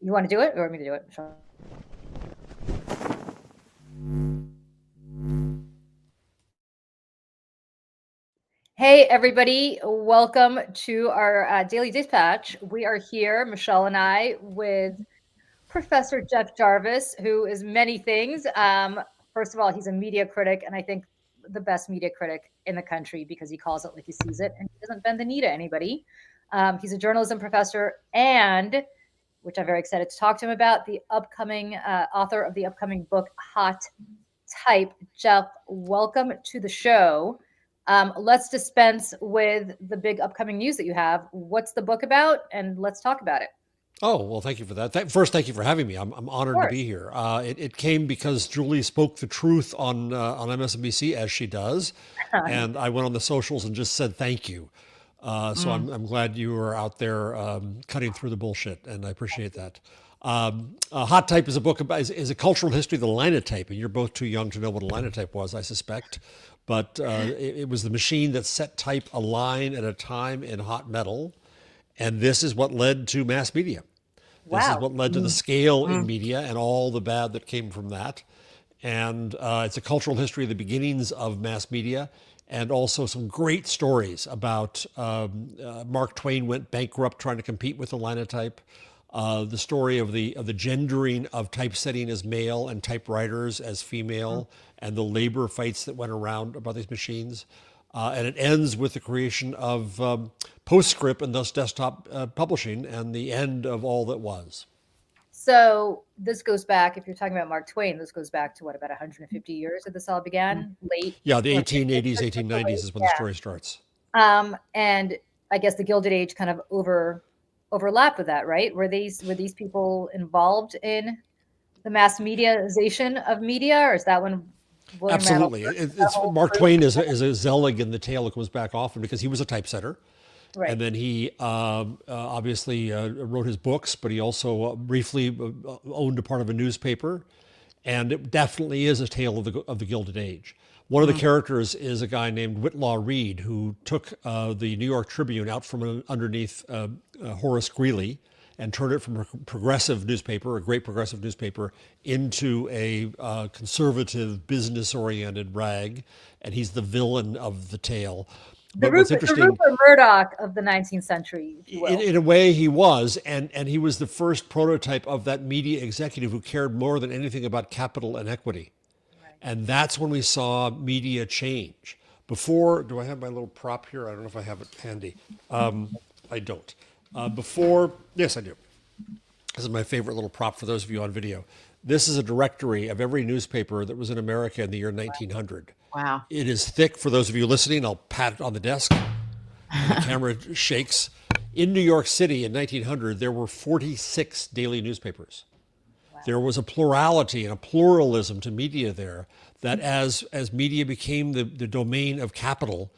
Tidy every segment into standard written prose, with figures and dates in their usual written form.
You want to do it or want me to do it? Sure. Hey, everybody. Welcome to our Daily Dispatch. We are here, Michelle and I, with Professor Jeff Jarvis, who is many things. First of all, he's a media critic, and I think the best media critic in the country because he calls it like he sees it, and he doesn't bend the knee to anybody. He's a journalism professor and, which I'm very excited to talk to him about, the upcoming author of the upcoming book, Hot Type. Jeff, welcome to the show. Let's dispense with the big upcoming news that you have. What's the book about? And let's talk about it. Oh, well, thank you for that. First, thank you for having me. I'm honored to be here. It came because Julie spoke the truth on MSNBC, as she does, and I went on the socials and just said thank you. So I'm glad you were out there cutting through the bullshit, and I appreciate that. Hot Type is a book about is a cultural history of the linotype, and you're both too young to know what a linotype was, I suspect. But it was the machine that set type a line at a time in hot metal. And this is what led to mass media. This is what led to the scale in media and all the bad that came from that. And it's a cultural history of the beginnings of mass media, and also some great stories about Mark Twain went bankrupt trying to compete with the linotype. The story of the gendering of typesetting as male and typewriters as female, and the labor fights that went around about these machines. And it ends with the creation of PostScript and thus desktop publishing and the end of all that was. So this goes back, if you're talking about Mark Twain, this goes back to what, about 150 years that this all began? Late? Yeah, the 1880s, 1890s is when the story starts. And I guess the Gilded Age kind of overlapped with that, right? Were these people involved in the mass mediaization of media, or is that when William Absolutely. Randolph Mark Twain is a zealot in the tale that comes back often because he was a typesetter. Right. And then he obviously wrote his books, but he also briefly owned a part of a newspaper. And it definitely is a tale of the Gilded Age. One of the characters is a guy named Whitlaw Reid, who took the New York Tribune out from underneath Horace Greeley and turned it from a progressive newspaper, a great progressive newspaper, into a conservative, business-oriented rag. And he's the villain of the tale. The Rupert Murdoch of the 19th century, if you will. In a way, he was, and he was the first prototype of that media executive who cared more than anything about capital and equity. Right. And that's when we saw media change. Before, do I have my little prop here? I don't know if I have it handy. I don't. Yes, I do. This is my favorite little prop for those of you on video. This is a directory of every newspaper that was in America in the year 1900. Wow. It is thick. For those of you listening, I'll pat it on the desk. And the camera shakes. In New York City in 1900, there were 46 daily newspapers. Wow. There was a plurality and a pluralism to media there that as media became the domain of capital,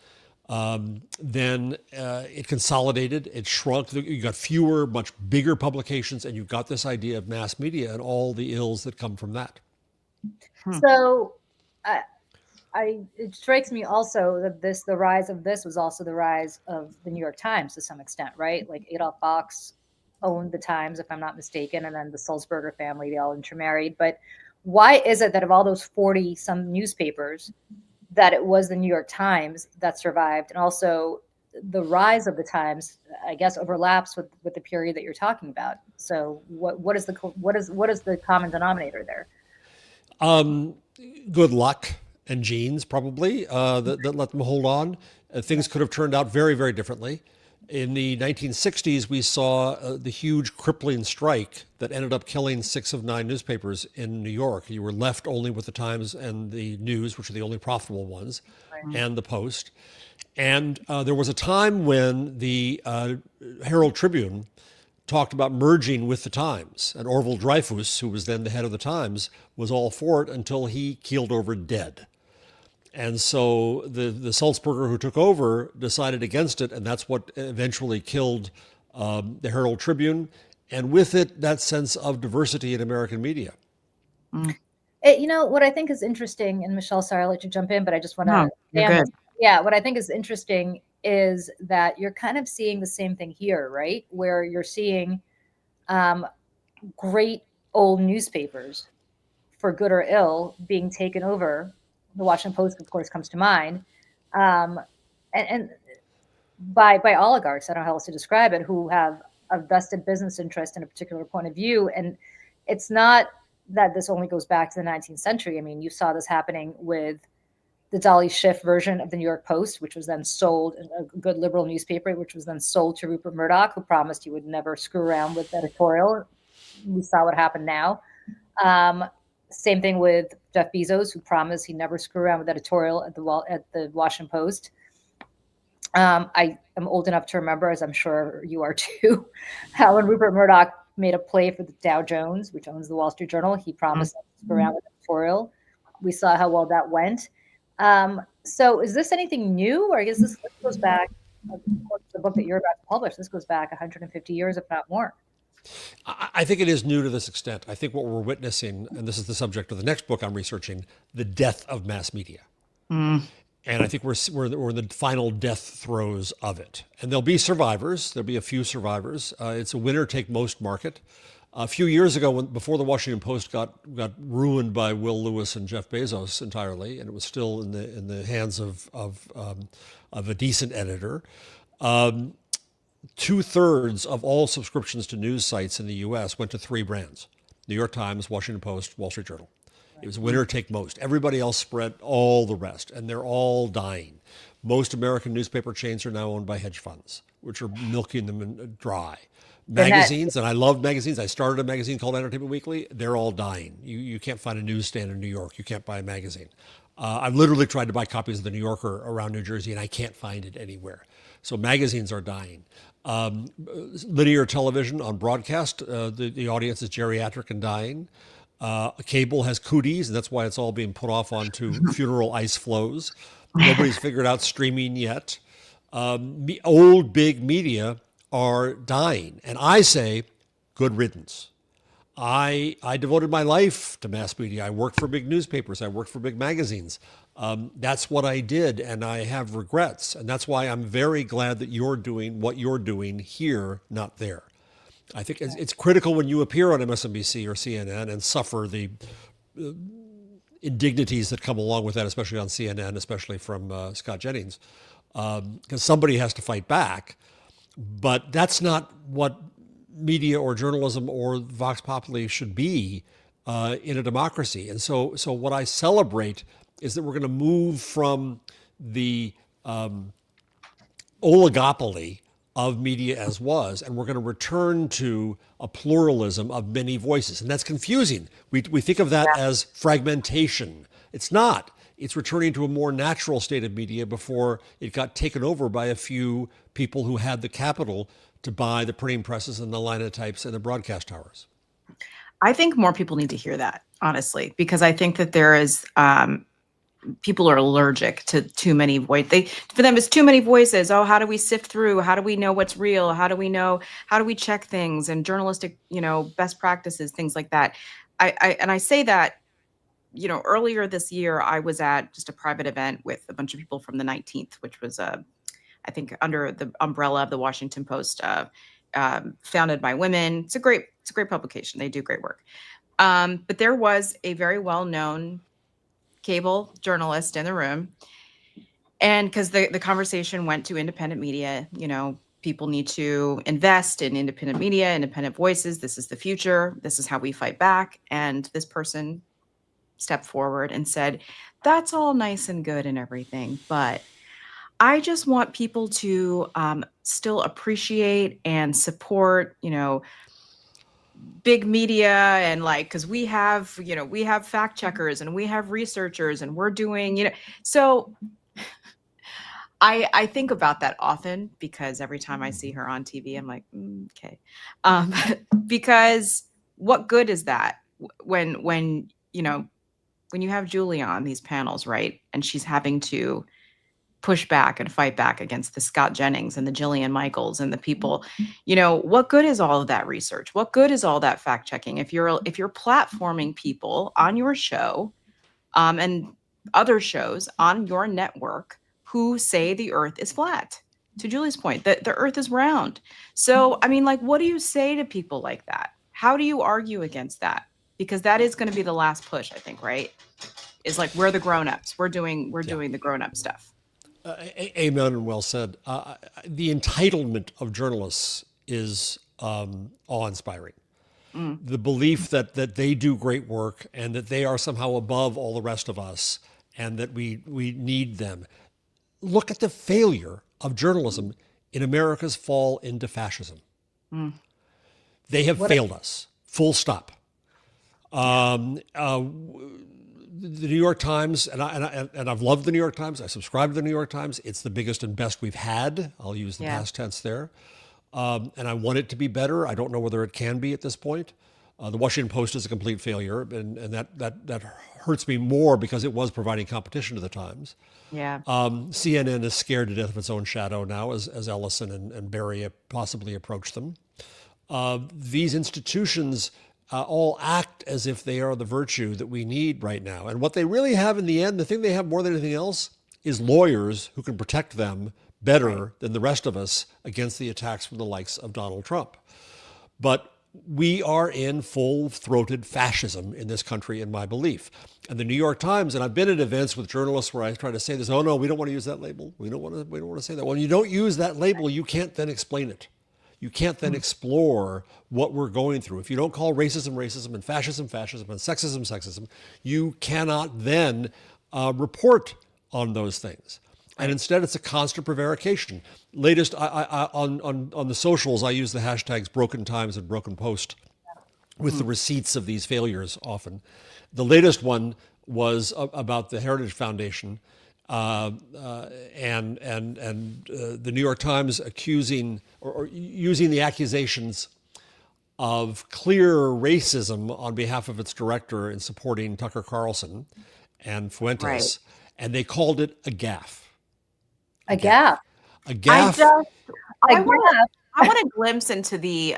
then it consolidated, it shrunk. You got fewer, much bigger publications, and you got this idea of mass media and all the ills that come from that. So it strikes me also that the rise of this was also the rise of the New York Times to some extent, right? Like Adolph Fox owned the Times, if I'm not mistaken, and then the Sulzberger family, they all intermarried. But why is it that of all those 40 some newspapers, that it was the New York Times that survived? And also the rise of the Times, I guess, overlaps with the period that you're talking about. So what is the common denominator there? Good luck and genes, probably, that let them hold on. Things could have turned out very, very differently. In the 1960s, we saw the huge crippling strike that ended up killing 6 of 9 newspapers in New York. You were left only with the Times and the News, which are the only profitable ones, and the Post. And there was a time when the Herald Tribune talked about merging with the Times. And Orville Dreyfus, who was then the head of the Times, was all for it until he keeled over dead. And so the Sulzberger who took over decided against it, and that's what eventually killed the Herald Tribune, and with it, that sense of diversity in American media. What I think is interesting, and Michelle, sorry, I'll let you jump in, but I just want to... Yeah, what I think is interesting is that you're kind of seeing the same thing here, right? Where you're seeing great old newspapers, for good or ill, being taken over. The Washington Post, of course, comes to mind, um, and by oligarchs. I don't know how else to describe it, who have a vested business interest in a particular point of view. And it's not that this only goes back to the 19th century. I mean, you saw this happening with the Dolly Schiff version of the New York Post, which was then sold, a good liberal newspaper, which was then sold to Rupert Murdoch, who promised he would never screw around with editorial. We saw what happened now. Um, Same thing with Jeff Bezos, who promised he'd never screw around with editorial at the Washington Post. I am old enough to remember, as I'm sure you are too, how when Rupert Murdoch made a play for the Dow Jones, which owns the Wall Street Journal, he promised not to screw around with editorial. We saw how well that went. So is this anything new, or I guess this goes back, the book that you're about to publish, this goes back 150 years, if not more. I think it is new to this extent. I think what we're witnessing, and this is the subject of the next book I'm researching, the death of mass media. And I think we're in the final death throes of it. And there'll be survivors. There'll be a few survivors. It's a winner take most market. A few years ago, before the Washington Post got ruined by Will Lewis and Jeff Bezos entirely, and it was still in the hands of a decent editor, 2/3 of all subscriptions to news sites in the U.S. went to three brands: New York Times, Washington Post, Wall Street Journal. It was winner take most. Everybody else spread all the rest, and they're all dying. Most American newspaper chains are now owned by hedge funds, which are milking them dry. Magazines, and I love magazines. I started a magazine called Entertainment Weekly. They're all dying. You can't find a newsstand in New York. You can't buy a magazine. I've literally tried to buy copies of the New Yorker around New Jersey, and I can't find it anywhere. So magazines are dying. Linear television on broadcast, the audience is geriatric and dying. Cable has cooties, and that's why it's all being put off onto funeral ice flows. Nobody's figured out streaming yet. Old big media are dying, and I say, good riddance. I devoted my life to mass media. I worked for big newspapers. I worked for big magazines. That's what I did, and I have regrets. And that's why I'm very glad that you're doing what you're doing here, not there. I think it's critical when you appear on MSNBC or CNN and suffer the indignities that come along with that, especially on CNN, especially from Scott Jennings, because somebody has to fight back. But that's not what media or journalism or Vox Populi should be in a democracy. And so what I celebrate is that we're going to move from the oligopoly of media as was, and we're going to return to a pluralism of many voices. And that's confusing. We think of that as fragmentation. It's not. It's returning to a more natural state of media before it got taken over by a few people who had the capital to buy the printing presses and the linotypes and the broadcast towers. I think more people need to hear that, honestly, because I think that there is people are allergic to too many voices. For them, it's too many voices. Oh, how do we sift through? How do we know what's real? How do we check things and journalistic, best practices, things like that. I say that, earlier this year, I was at just a private event with a bunch of people from the 19th, which was, I think, under the umbrella of the Washington Post, founded by women. It's a great publication. They do great work. But there was a very well-known cable journalist in the room. And because the conversation went to independent media, people need to invest in independent media, independent voices. This is the future. This is how we fight back. And this person stepped forward and said, that's all nice and good and everything, but I just want people to still appreciate and support, big media, and because we have fact checkers and we have researchers and we're doing, so I think about that often, because every time I see her on TV, I'm like, okay. Because what good is that when you have Julie on these panels, right? And she's having to push back and fight back against the Scott Jennings and the Jillian Michaels and the people, what good is all of that research? What good is all that fact checking? If you're platforming people on your show, and other shows on your network who say the earth is flat, to Julie's point, that the earth is round. So, what do you say to people like that? How do you argue against that? Because that is going to be the last push, I think, right? Is like, we're the grown-ups. We're doing the grown-up stuff. Amen and well said. The entitlement of journalists is awe-inspiring. The belief that they do great work and that they are somehow above all the rest of us and that we need them. Look at the failure of journalism in America's fall into fascism. They have failed us, full stop. The New York Times, and I've loved the New York Times. I subscribe to the New York Times. It's the biggest and best we've had. I'll use the past tense there. And I want it to be better. I don't know whether it can be at this point. The Washington Post is a complete failure, and that hurts me more because it was providing competition to the Times. Yeah. CNN is scared to death of its own shadow now, as Ellison and Barry possibly approach them. These institutions all act as if they are the virtue that we need right now. And what they really have in the end, the thing they have more than anything else, is lawyers who can protect them better than the rest of us against the attacks from the likes of Donald Trump. But we are in full-throated fascism in this country, in my belief. And the New York Times, and I've been at events with journalists where I try to say this, oh no, we don't want to use that label. We don't want to say that. When you don't use that label, you can't then explain it. You can't then explore what we're going through. If you don't call racism, racism, and fascism, fascism, and sexism, sexism, you cannot then report on those things. And instead, it's a constant prevarication. Latest, on the socials, I use the hashtags Broken Times and Broken Post with the receipts of these failures often. The latest one was about the Heritage Foundation and the New York Times accusing or using the accusations of clear racism on behalf of its director in supporting Tucker Carlson and Fuentes, Right. and they called it a gaffe. A gap. A gaffe. I want a glimpse into the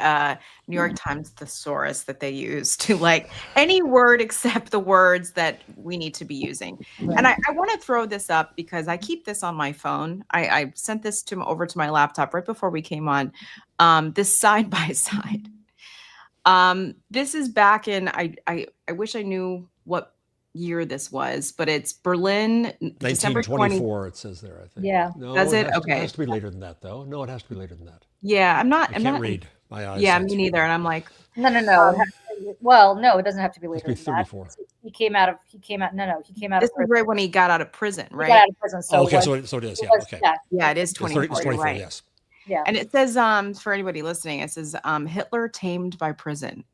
New York Times thesaurus that they use to like any word except the words that we need to be using. Right. And I want to throw this up because I keep this on my phone. I sent this over to my laptop right before we came on. This side by side. This is back in, I wish I knew what year this was, but it's Berlin, December 1924, it says there, I think. Yeah. No, Does it? It Okay. has to be later than that, though. No, it has to be later than that. Yeah, I'm I can't read. My eyes. Yeah, me neither. And I'm like, No. Well, no, it doesn't have to be It later has to be than that. 34. He came out of this of is prison. right when he got out of prison, He right? got out of prison. So Oh, okay, it so was- it is. it Yeah, was- okay. Yeah, it is It's 24, 24, right? yes. Yeah. And it says, for anybody listening, it says, Hitler tamed by prison.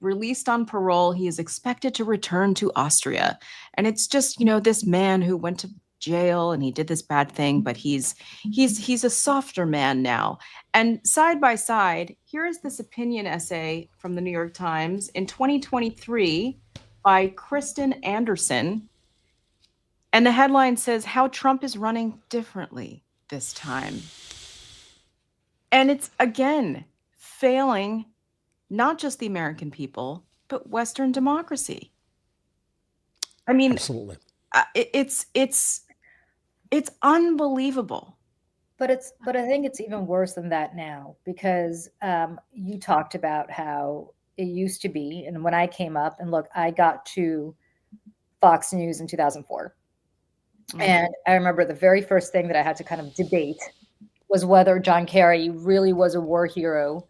Released on parole, he is expected to return to Austria. And it's just, this man who went to jail and he did this bad thing, but he's a softer man now. And side by side, here is this opinion essay from the New York Times in 2023 by Kristen Anderson. And the headline says, "How Trump is running differently this time." And it's, again, failing not just the American people, but Western democracy. I mean, Absolutely. it's unbelievable. But I think it's even worse than that now because you talked about how it used to be, and when I came up, and look, I got to Fox News in 2004, and I remember the very first thing that I had to kind of debate was whether John Kerry really was a war hero.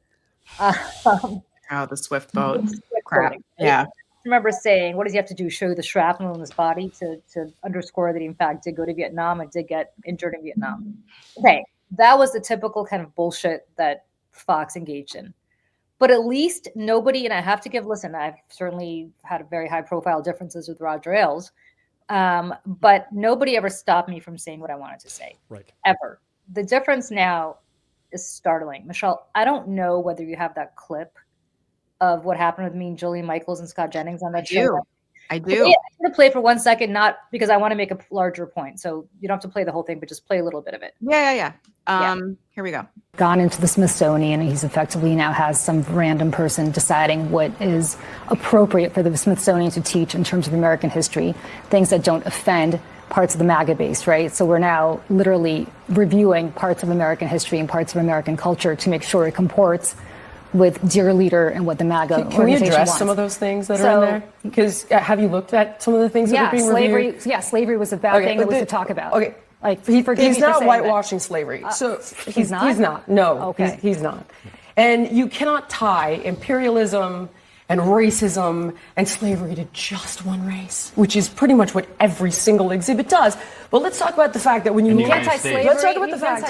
Oh, the Swift boat crap. I Yeah. remember saying, what does he have to do? Show the shrapnel in his body to underscore that he, in fact, did go to Vietnam and did get injured in Vietnam. Okay, that was the typical kind of bullshit that Fox engaged in. But at least nobody, and I have to listen, I've certainly had very high profile differences with Roger Ailes, but nobody ever stopped me from saying what I wanted to say. Right. Ever. The difference now is startling. Michelle, I don't know whether you have that clip of what happened with me and Jillian Michaels and Scott Jennings on that show. I do. Yeah, I'm going to play for 1 second, not because I want to make a larger point. So you don't have to play the whole thing, but just play a little bit of it. Yeah. Here we go. Gone into the Smithsonian, and he's effectively now has some random person deciding what is appropriate for the Smithsonian to teach in terms of American history, things that don't offend parts of the MAGA base, right? So we're now literally reviewing parts of American history and parts of American culture to make sure it comports with Dear Leader and what the MAGA Can we organization address wants. some of those things that are in there? Because have you looked at some of the things that are being reviewed? Slavery was a bad thing that we should talk about. Okay. Like, he's not whitewashing slavery. So he's not? He's not. No, okay. he's not. And you cannot tie imperialism and racism and slavery to just one race, which is pretty much what every single exhibit does. But let's talk about the fact that when you anti-slavery, let's talk about the fact.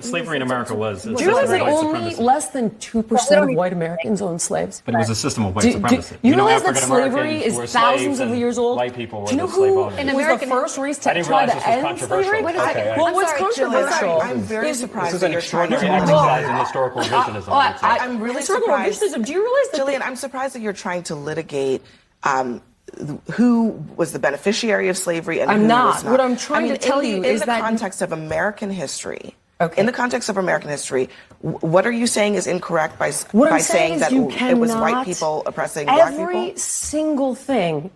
Slavery in America was. Do you realize that only less than 2% of white Americans owned slaves? But it was a system of white supremacy. You realize that slavery is thousands of years old? White people were Do you know the slave who owners. was the first race to try to end slavery? Wait a second. Well, what's controversial? I'm very surprised. This is an extraordinary exercise in historical revisionism. I'm really surprised. Do you realize that? Jillian, I'm surprised that you're trying to litigate who was the beneficiary of slavery and who was not. What I'm trying to tell you is that in the context of American history. Okay. In the context of American history, what are you saying is incorrect by saying that it was white people oppressing black people? Every single thing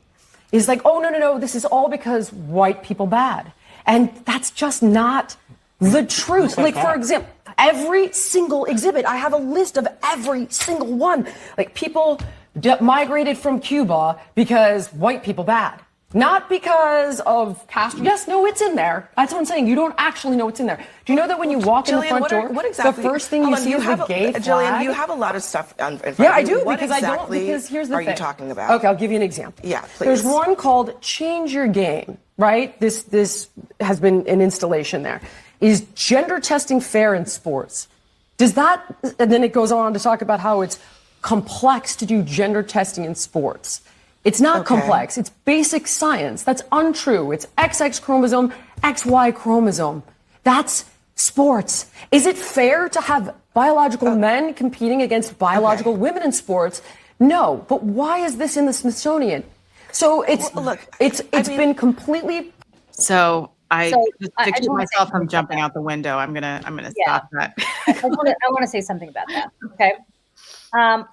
is like, oh, no, this is all because white people bad. And that's just not the truth. Like, for example, every single exhibit, I have a list of every single one. Like, people migrated from Cuba because white people bad. Not because of Castro. Yes, no, it's in there. That's what I'm saying. You don't actually know what's in there. Do you know that when you walk in the front door, the first thing you see is a gay flag? Jillian, you have a lot of stuff in front of you. Yeah, I do, what because exactly because here's the thing. are you talking about? Okay, I'll give you an example. Yeah, please. There's one called Change Your Game, right? This has been an installation there. Is gender testing fair in sports? Does that, and then it goes on to talk about how it's complex to do gender testing in sports. It's not complex. It's basic science. That's untrue. It's XX chromosome, XY chromosome. That's sports. Is it fair to have biological men competing against biological women in sports? No. But why is this in the Smithsonian? So it's been completely. So to keep myself from jumping out the window, I'm gonna stop that. I want to say something about that. Okay.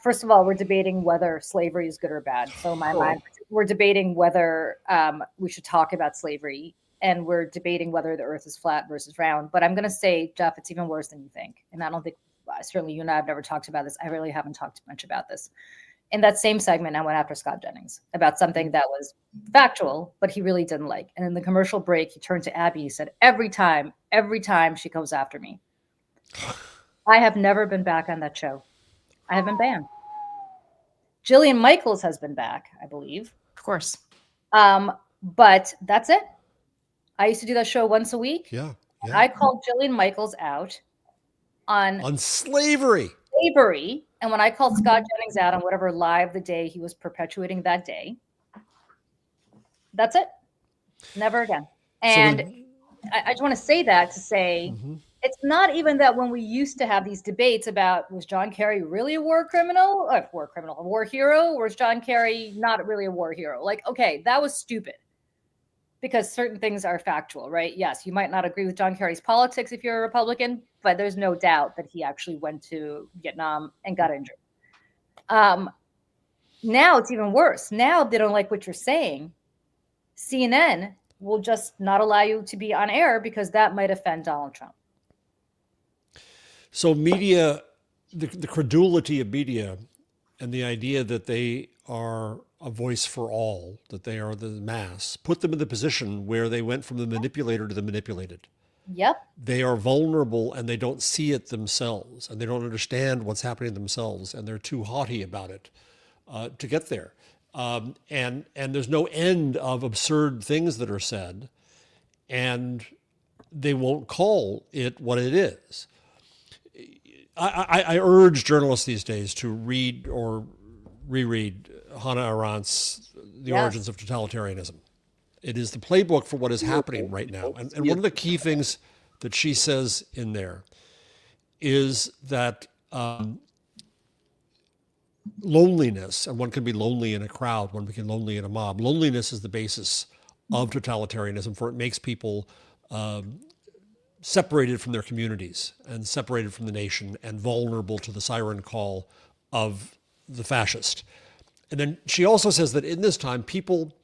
First of all, we're debating whether slavery is good or bad. So in my mind, we're debating whether we should talk about slavery, and we're debating whether the earth is flat versus round. But I'm going to say, Jeff, it's even worse than you think. And I don't think, certainly you and I have never talked about this. I really haven't talked much about this. In that same segment, I went after Scott Jennings about something that was factual, but he really didn't like. And in the commercial break, he turned to Abby. He said, every time she comes after me. I have never been back on that show. I have been banned. Jillian Michaels has been back, I believe. Of course. But that's it. I used to do that show once a week. Yeah. I called Jillian Michaels out on slavery. And when I called Scott Jennings out on whatever live the day he was perpetuating that day, that's it. Never again. And I just want to say that to say, it's not even that when we used to have these debates about, was John Kerry really a war criminal? A war hero? Or was John Kerry not really a war hero? Like, okay, that was stupid. Because certain things are factual, right? Yes, you might not agree with John Kerry's politics if you're a Republican, but there's no doubt that he actually went to Vietnam and got injured. Now it's even worse. Now they don't like what you're saying. CNN will just not allow you to be on air because that might offend Donald Trump. So media, the credulity of media and the idea that they are a voice for all, that they are the mass, put them in the position where they went from the manipulator to the manipulated. Yep. They are vulnerable and they don't see it themselves and they don't understand what's happening themselves and they're too haughty about it to get there. And there's no end of absurd things that are said and they won't call it what it is. I urge journalists these days to read or reread Hannah Arendt's The Origins of Totalitarianism. It is the playbook for what is happening right now. And one of the key things that she says in there is that loneliness, and one can be lonely in a crowd, one can be lonely in a mob. Loneliness is the basis of totalitarianism, for it makes people separated from their communities and separated from the nation and vulnerable to the siren call of the fascist. And then she also says that in this time, people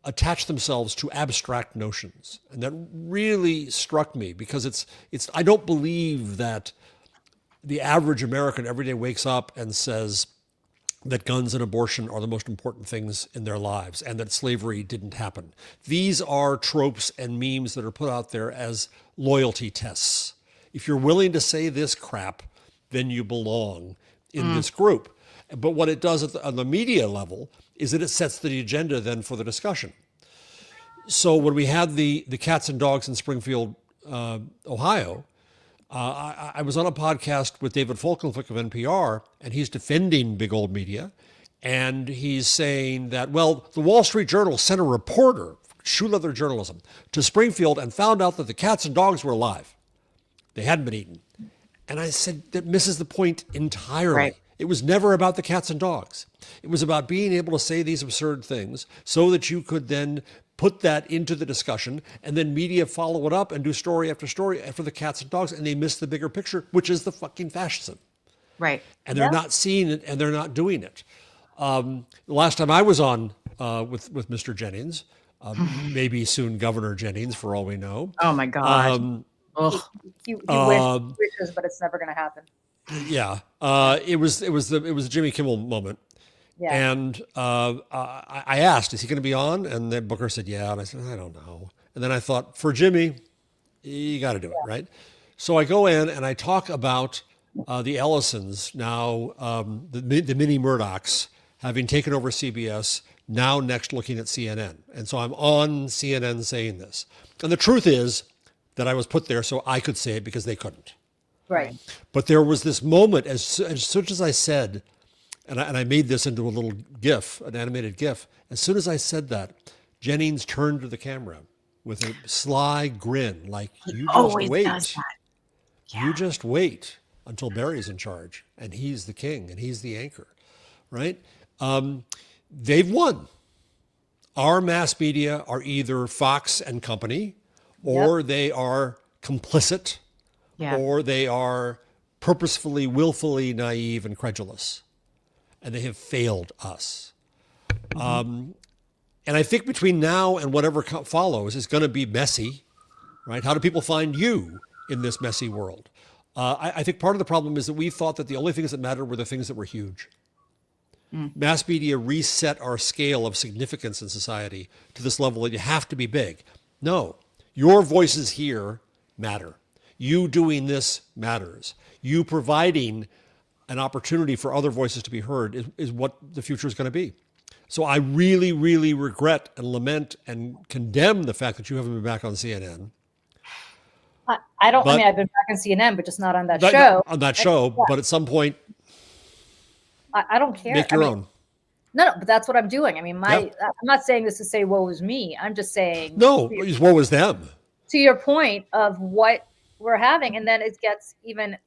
attach themselves to abstract notions. And that really struck me because it's I don't believe that the average American every day wakes up and says that guns and abortion are the most important things in their lives and that slavery didn't happen. These are tropes and memes that are put out there as loyalty tests. If you're willing to say this crap, then you belong in this group. But what it does on the media level is that it sets the agenda then for the discussion. So when we had the cats and dogs in Springfield, Ohio, I was on a podcast with David Folkenflik of NPR, and he's defending big old media. And he's saying that, well, the Wall Street Journal sent a reporter, shoe leather journalism, to Springfield and found out that the cats and dogs were alive. They hadn't been eaten. And I said, that misses the point entirely. Right. It was never about the cats and dogs. It was about being able to say these absurd things so that you could then put that into the discussion, and then media follow it up and do story after story for the cats and dogs, and they miss the bigger picture, which is the fucking fascism. Right. And they're not seeing it, and they're not doing it. The last time I was on with Mr. Jennings, maybe soon Governor Jennings, for all we know. Oh my God. He wishes, but it's never going to happen. Yeah, it was a Jimmy Kimmel moment. Yeah. And I asked, is he going to be on? And then Booker said, yeah. And I said, I don't know. And then I thought, for Jimmy, you got to do it, right? So I go in and I talk about the Ellisons, now the mini Murdochs, having taken over CBS, now next looking at CNN. And so I'm on CNN saying this. And the truth is that I was put there so I could say it because they couldn't. Right. But there was this moment, as soon as I said, and I made this into a little GIF, an animated GIF. As soon as I said that, Jennings turned to the camera with a sly grin, like, you just wait. Does that. Yeah. You just wait until Barry's in charge, and he's the king, and he's the anchor, right? They've won. Our mass media are either Fox and company, or they are complicit, or they are purposefully, willfully naive and credulous. And they have failed us. And I think between now and whatever follows is going to be messy, right? How do people find you in this messy world? I think part of the problem is that we thought that the only things that mattered were the things that were huge. Mass media reset our scale of significance in society to this level that you have to be big. No, your voices here matter. You doing this matters. You providing an opportunity for other voices to be heard is what the future is going to be. So I really, really regret and lament and condemn the fact that you haven't been back on CNN. I mean, I've been back on CNN, but just not on that show. On that show, but at some point, I don't care. Make your own. No, but that's what I'm doing. I mean, I'm not saying this to say woe is me. I'm just saying. No, woe is them. To your point of what we're having, and then it gets even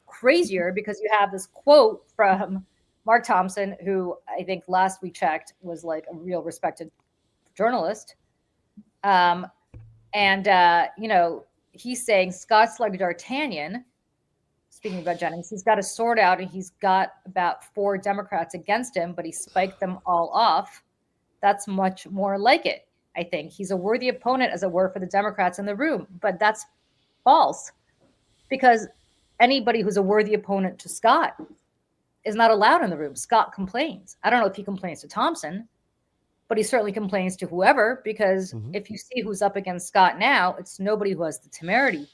crazier because you have this quote from Mark Thompson, who I think last we checked was like a real respected journalist. He's saying Scott's like D'Artagnan. Speaking about Jennings, he's got a sword out and he's got about 4 Democrats against him, but he spiked them all off. That's much more like it. I think he's a worthy opponent, as it were, for the Democrats in the room, but that's false because anybody who's a worthy opponent to Scott is not allowed in the room. Scott complains. I don't know if he complains to Thompson, but he certainly complains to whoever, because if you see who's up against Scott now, it's nobody who has the temerity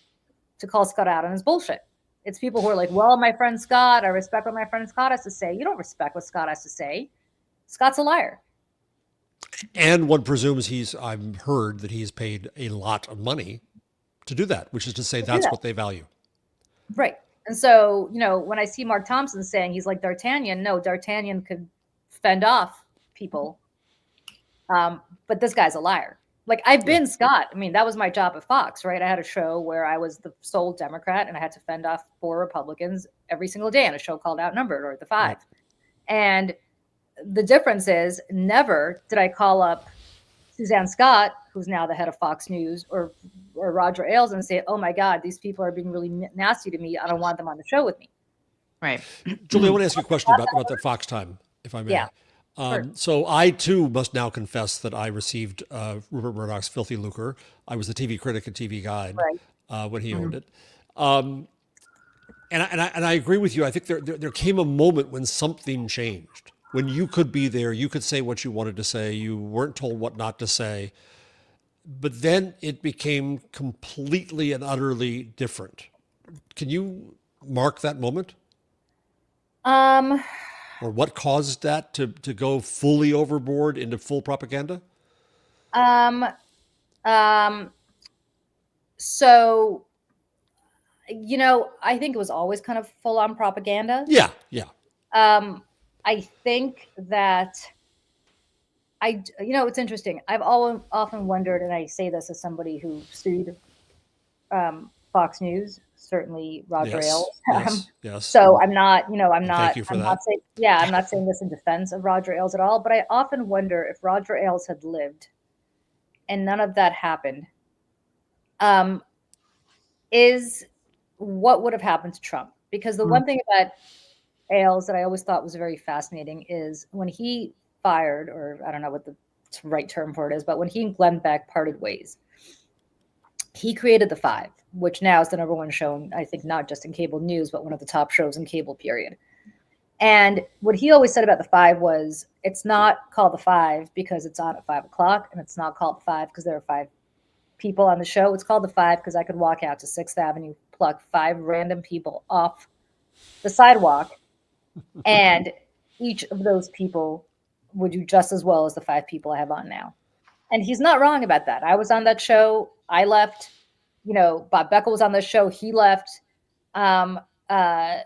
to call Scott out on his bullshit. It's people who are like, well, my friend Scott, I respect what my friend Scott has to say. You don't respect what Scott has to say. Scott's a liar. And one presumes I've heard that he's paid a lot of money to do that, which is to say that's what they value. Right. And so, when I see Mark Thompson saying he's like D'Artagnan, no, D'Artagnan could fend off people. But this guy's a liar. Like, I've been Scott. I mean, that was my job at Fox, right? I had a show where I was the sole Democrat and I had to fend off 4 Republicans every single day on a show called Outnumbered, or The Five. Right. And the difference is never did I call up Suzanne Scott, who's now the head of Fox News, or Roger Ailes, and say, oh my God, these people are being really nasty to me. I don't want them on the show with me. Right. Julie, I want to ask you a question about that Fox time, if I may. Yeah. So I too must now confess that I received Rupert Murdoch's filthy lucre. I was the TV critic at TV Guide when he owned it. And I agree with you. I think there came a moment when something changed, when you could be there, you could say what you wanted to say, you weren't told what not to say, but then it became completely and utterly different. Can you mark that moment? Um, Or what caused that to go fully overboard into full propaganda? um, um, so, I think it was always kind of full on propaganda. Yeah, yeah. I think that it's interesting. I've often wondered, and I say this as somebody who sued Fox News, certainly Roger Yes, Ailes. yes. So I'm not, And thank you for I'm that. not saying, yeah, I'm not saying this in defense of Roger Ailes at all, but I often wonder if Roger Ailes had lived and none of that happened, um, is what would have happened to Trump? Because the one thing about Ailes that I always thought was very fascinating is when he fired, or I don't know what the right term for it is, but when he and Glenn Beck parted ways, he created The Five, which now is the number one show, I think, not just in cable news, but one of the top shows in cable, period. And what he always said about The Five was, it's not called The Five because it's on at 5 o'clock, and it's not called The Five because there are 5 people on the show. It's called The Five because I could walk out to 6th Avenue, pluck 5 random people off the sidewalk, and each of those people would do just as well as the 5 people I have on now. And he's not wrong about that. I was on that show. I left. Bob Beckel was on the show. He left. Um, uh,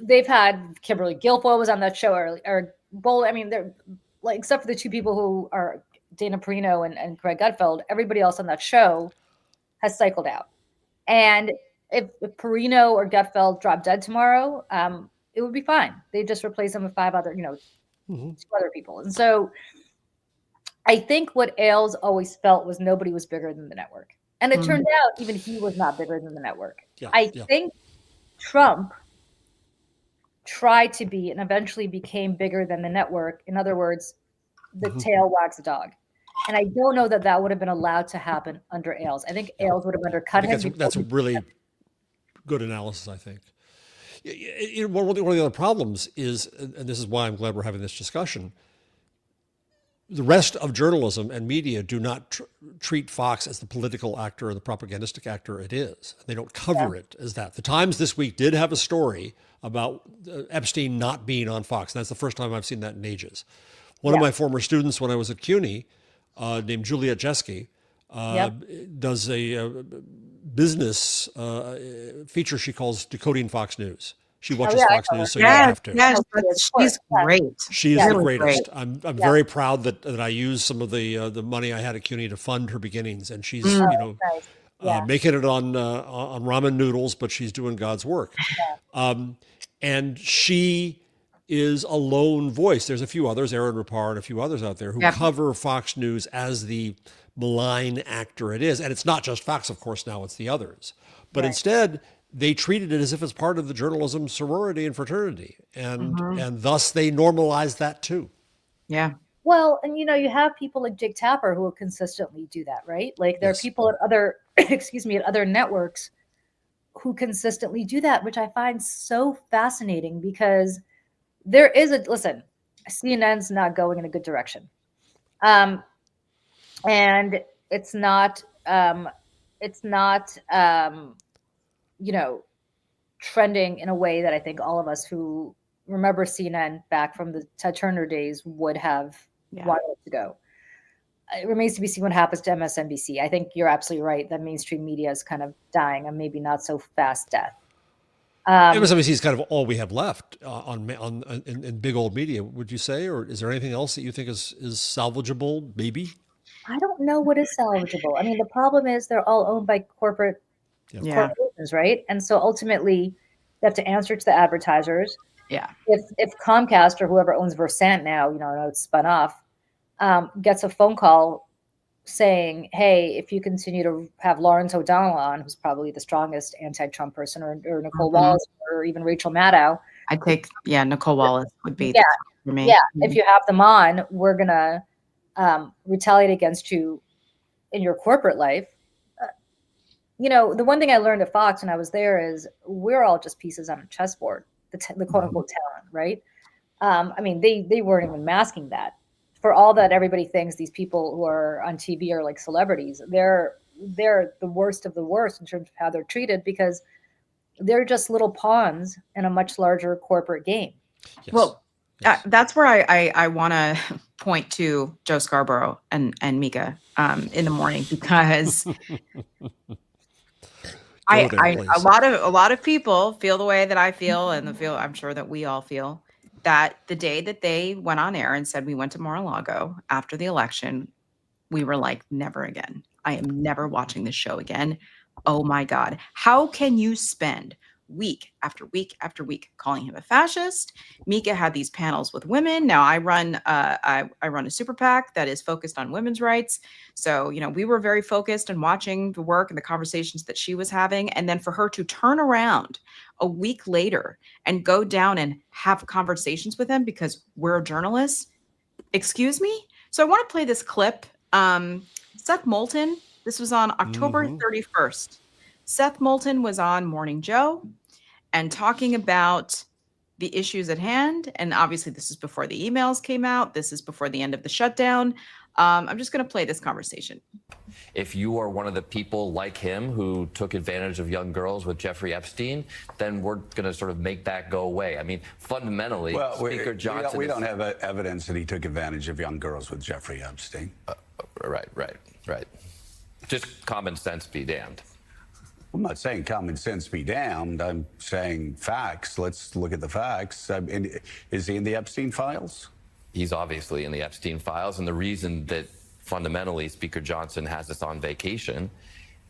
they've had Kimberly Guilfoyle was on that show, or Bowl. I mean, they're like, except for the 2 people who are Dana Perino and Greg Gutfeld, everybody else on that show has cycled out. And if Perino or Gutfeld drop dead tomorrow, it would be fine. They just replace them with 5 other, 2 other people. And so I think what Ailes always felt was nobody was bigger than the network. And it turned out even he was not bigger than the network. Yeah, I think Trump tried to be and eventually became bigger than the network. In other words, the tail wags the dog. And I don't know that that would have been allowed to happen under Ailes. I think Ailes would have undercut him. That's a really good analysis, I think. One of the other problems is, and this is why I'm glad we're having this discussion, the rest of journalism and media do not treat Fox as the political actor or the propagandistic actor it is. They don't cover it as that. The Times this week did have a story about Epstein not being on Fox. And that's the first time I've seen that in ages. One of my former students when I was at CUNY, named Juliet Jeske, does a business feature she calls Decoding Fox News. She watches Fox News, so you don't have to. Yes, she's great. She is the Really greatest. great. I'm very proud that I used some of the money I had at CUNY to fund her beginnings, and she's making it on ramen noodles, but she's doing God's work. And she is a lone voice. There's a few others, Aaron Rapar and a few others out there who cover Fox News as the malign actor it is. And it's not just Fox, of course, now it's the others. But instead, they treated it as if it's part of the journalism sorority and fraternity. And thus they normalized that too. Yeah. Well, and you have people like Jake Tapper who will consistently do that, right? Like there are people at other, at other networks who consistently do that, which I find so fascinating because there is listen, CNN's not going in a good direction. And it's not, trending in a way that I think all of us who remember CNN back from the Ted Turner days would have wanted it to go. It remains to be seen what happens to MSNBC. I think you're absolutely right that mainstream media is kind of dying a maybe not so fast death. MSNBC is kind of all we have left in big old media, would you say? Or is there anything else that you think is salvageable, maybe? I don't know what is salvageable. I mean, the problem is they're all owned by corporations, right? And so ultimately, they have to answer to the advertisers. Yeah. If Comcast or whoever owns Versant now, it's spun off, gets a phone call saying, hey, if you continue to have Lawrence O'Donnell on, who's probably the strongest anti-Trump person, or Nicole Wallace, or even Rachel Maddow. I think, Nicole Wallace would be for me. Yeah, if you have them on, we're going to retaliate against you in your corporate life. the one thing I learned at Fox when I was there is we're all just pieces on a chessboard, the quote unquote talent, right? I mean, they weren't even masking that. For all that everybody thinks these people who are on TV are like celebrities, they're the worst of the worst in terms of how they're treated because they're just little pawns in a much larger corporate game. Yes. Well, Yes. that's where I want to point to Joe Scarborough and Mika in the morning, because Go there, please. a lot of people feel the way that I feel, and I'm sure that we all feel, that the day that they went on air and said we went to Mar-a-Lago after the election, we were like, never again. I am never watching this show again. Oh my God. How can you spend week after week after week calling him a fascist? Mika had these panels with women. Now I run I run a super PAC that is focused on women's rights. So, we were very focused and watching the work and the conversations that she was having. And then for her to turn around a week later and go down and have conversations with him because we're journalists. Excuse me? So I want to play this clip. Seth Moulton, this was on October 31st. Seth Moulton was on Morning Joe and talking about the issues at hand. And obviously this is before the emails came out. This is before the end of the shutdown. I'm just going to play this conversation. If you are one of the people like him who took advantage of young girls with Jeffrey Epstein, then we're going to sort of make that go away. I mean, fundamentally, Speaker Johnson... We don't have evidence that he took advantage of young girls with Jeffrey Epstein. Right. Just common sense be damned. I'm not saying common sense be damned. I'm saying facts. Let's look at the facts. Is he in the Epstein files? He's obviously in the Epstein files, and the reason that fundamentally Speaker Johnson has us on vacation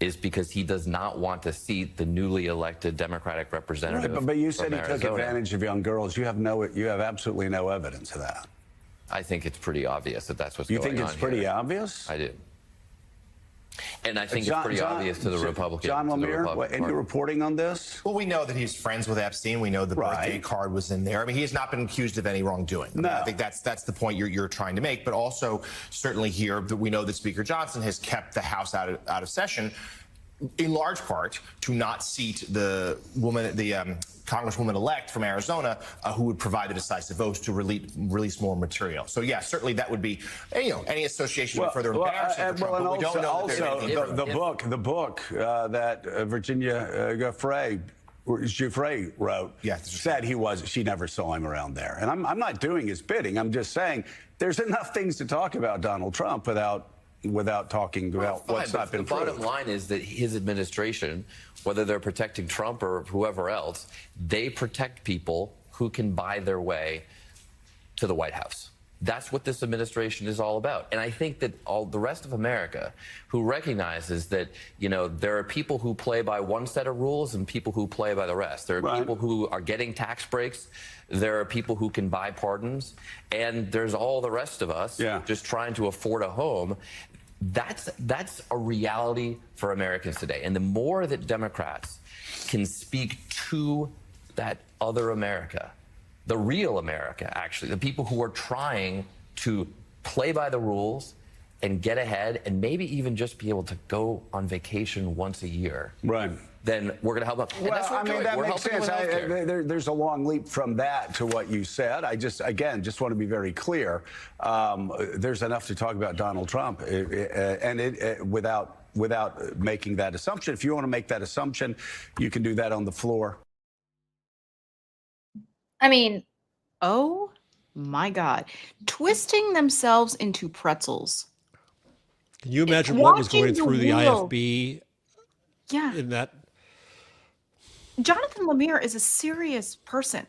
is because he does not want to seat the newly elected Democratic representative. Right, but you said he Arizona. took advantage of young girls. You have absolutely no evidence of that. I think it's pretty obvious that that's what's going on. You think it's pretty obvious? I do. And I think it's pretty obvious to the Republican. John Lemire, any reporting on this? Well, we know that he's friends with Epstein. We know the birthday card was in there. I mean, he has not been accused of any wrongdoing. No. I think that's the point you're trying to make. But also, certainly here, that we know that Speaker Johnson has kept the House out of session, in large part to not seat the woman, the Congresswoman-elect from Arizona, who would provide the decisive votes to release more material. So, yeah, certainly that would be, any association with further embarrassment for Trump. And But we don't know also the book that Virginia Giuffre wrote said she never saw him around there. And I'm not doing his bidding. I'm just saying there's enough things to talk about Donald Trump without talking about what's not been proved. The bottom line is that his administration, whether they're protecting Trump or whoever else, they protect people who can buy their way to the White House. That's what this administration is all about. And I think that all the rest of America who recognizes that, there are people who play by one set of rules and people who play by the rest. There are people who are getting tax breaks. There are people who can buy pardons. And there's all the rest of us just trying to afford a home. That's a reality for Americans today. And the more that Democrats can speak to that other America, the real America, actually, the people who are trying to play by the rules and get ahead and maybe even just be able to go on vacation once a year. Right. Then we're going to help them. And Well, I mean, that makes sense. There's a long leap from that to what you said. I just want to be very clear. There's enough to talk about Donald Trump, without making that assumption. If you want to make that assumption, you can do that on the floor. I mean, oh my God, twisting themselves into pretzels. Can you imagine what was going through the world. IFB in that? Jonathan Lemire is a serious person.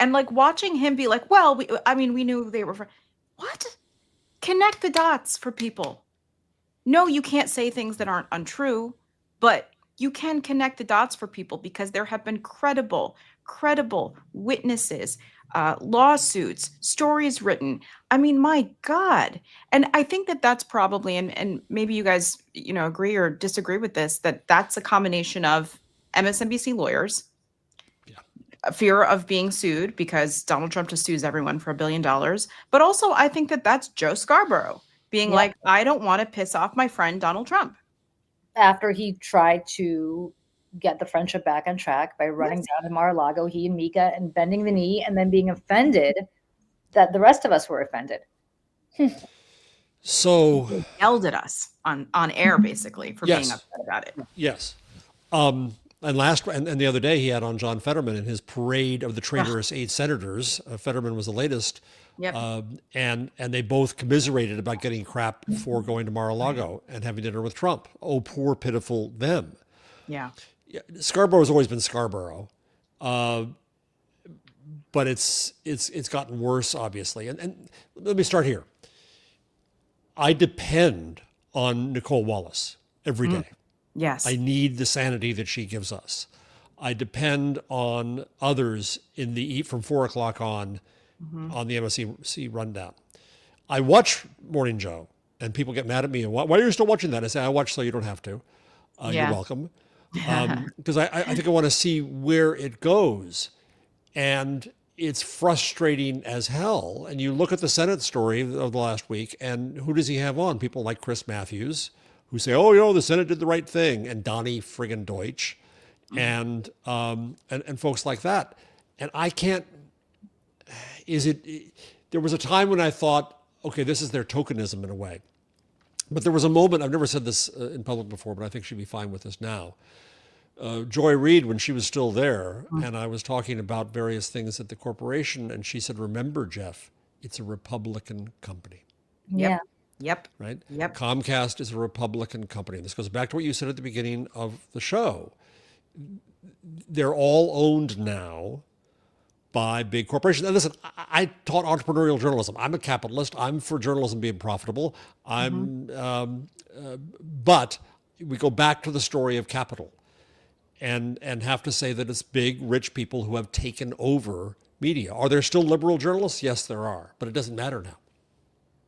And watching him be like, well, we knew they were. What? Connect the dots for people. No, you can't say things that aren't untrue, but you can connect the dots for people because there have been credible witnesses, lawsuits, stories written. I mean, my God. And I think that that's probably, and maybe you guys, agree or disagree with this, that's a combination of MSNBC lawyers, a fear of being sued because Donald Trump just sues everyone for $1 billion. But also, I think that that's Joe Scarborough being like, I don't want to piss off my friend Donald Trump. after he tried to get the friendship back on track by running down to Mar-a-Lago, he and Mika, and bending the knee and then being offended that the rest of us were offended. So He yelled at us on air, basically, for being upset about it. Yes. And the other day he had on John Fetterman in his parade of the traitorous 8 senators. Fetterman was the latest. Yep. And they both commiserated about getting crap for going to Mar-a-Lago and having dinner with Trump. Oh, poor, pitiful them. Yeah. Scarborough has always been Scarborough. But it's gotten worse, obviously. And let me start here. I depend on Nicole Wallace every day. Yes. I need the sanity that she gives us. I depend on others from 4 o'clock on the MSNBC rundown. I watch Morning Joe, and people get mad at me. And why are you still watching that? I say, I watch so you don't have to. You're welcome. Because I think I want to see where it goes. And it's frustrating as hell. And you look at the Senate story of the last week, and who does he have on? People like Chris Matthews, who say, oh, the Senate did the right thing, and Donnie friggin' Deutsch, and folks like that. And I can't, there was a time when I thought, okay, this is their tokenism in a way. But there was a moment, I've never said this in public before, but I think she'd be fine with this now. Joy Reid, when she was still there, and I was talking about various things at the corporation, and she said, remember, Jeff, it's a Republican company. Yeah. Yep. Right? Yep. Comcast is a Republican company. This goes back to what you said at the beginning of the show. They're all owned now by big corporations. And listen, I taught entrepreneurial journalism. I'm a capitalist. I'm for journalism being profitable. But we go back to the story of capital and have to say that it's big, rich people who have taken over media. Are there still liberal journalists? Yes, there are, but it doesn't matter now.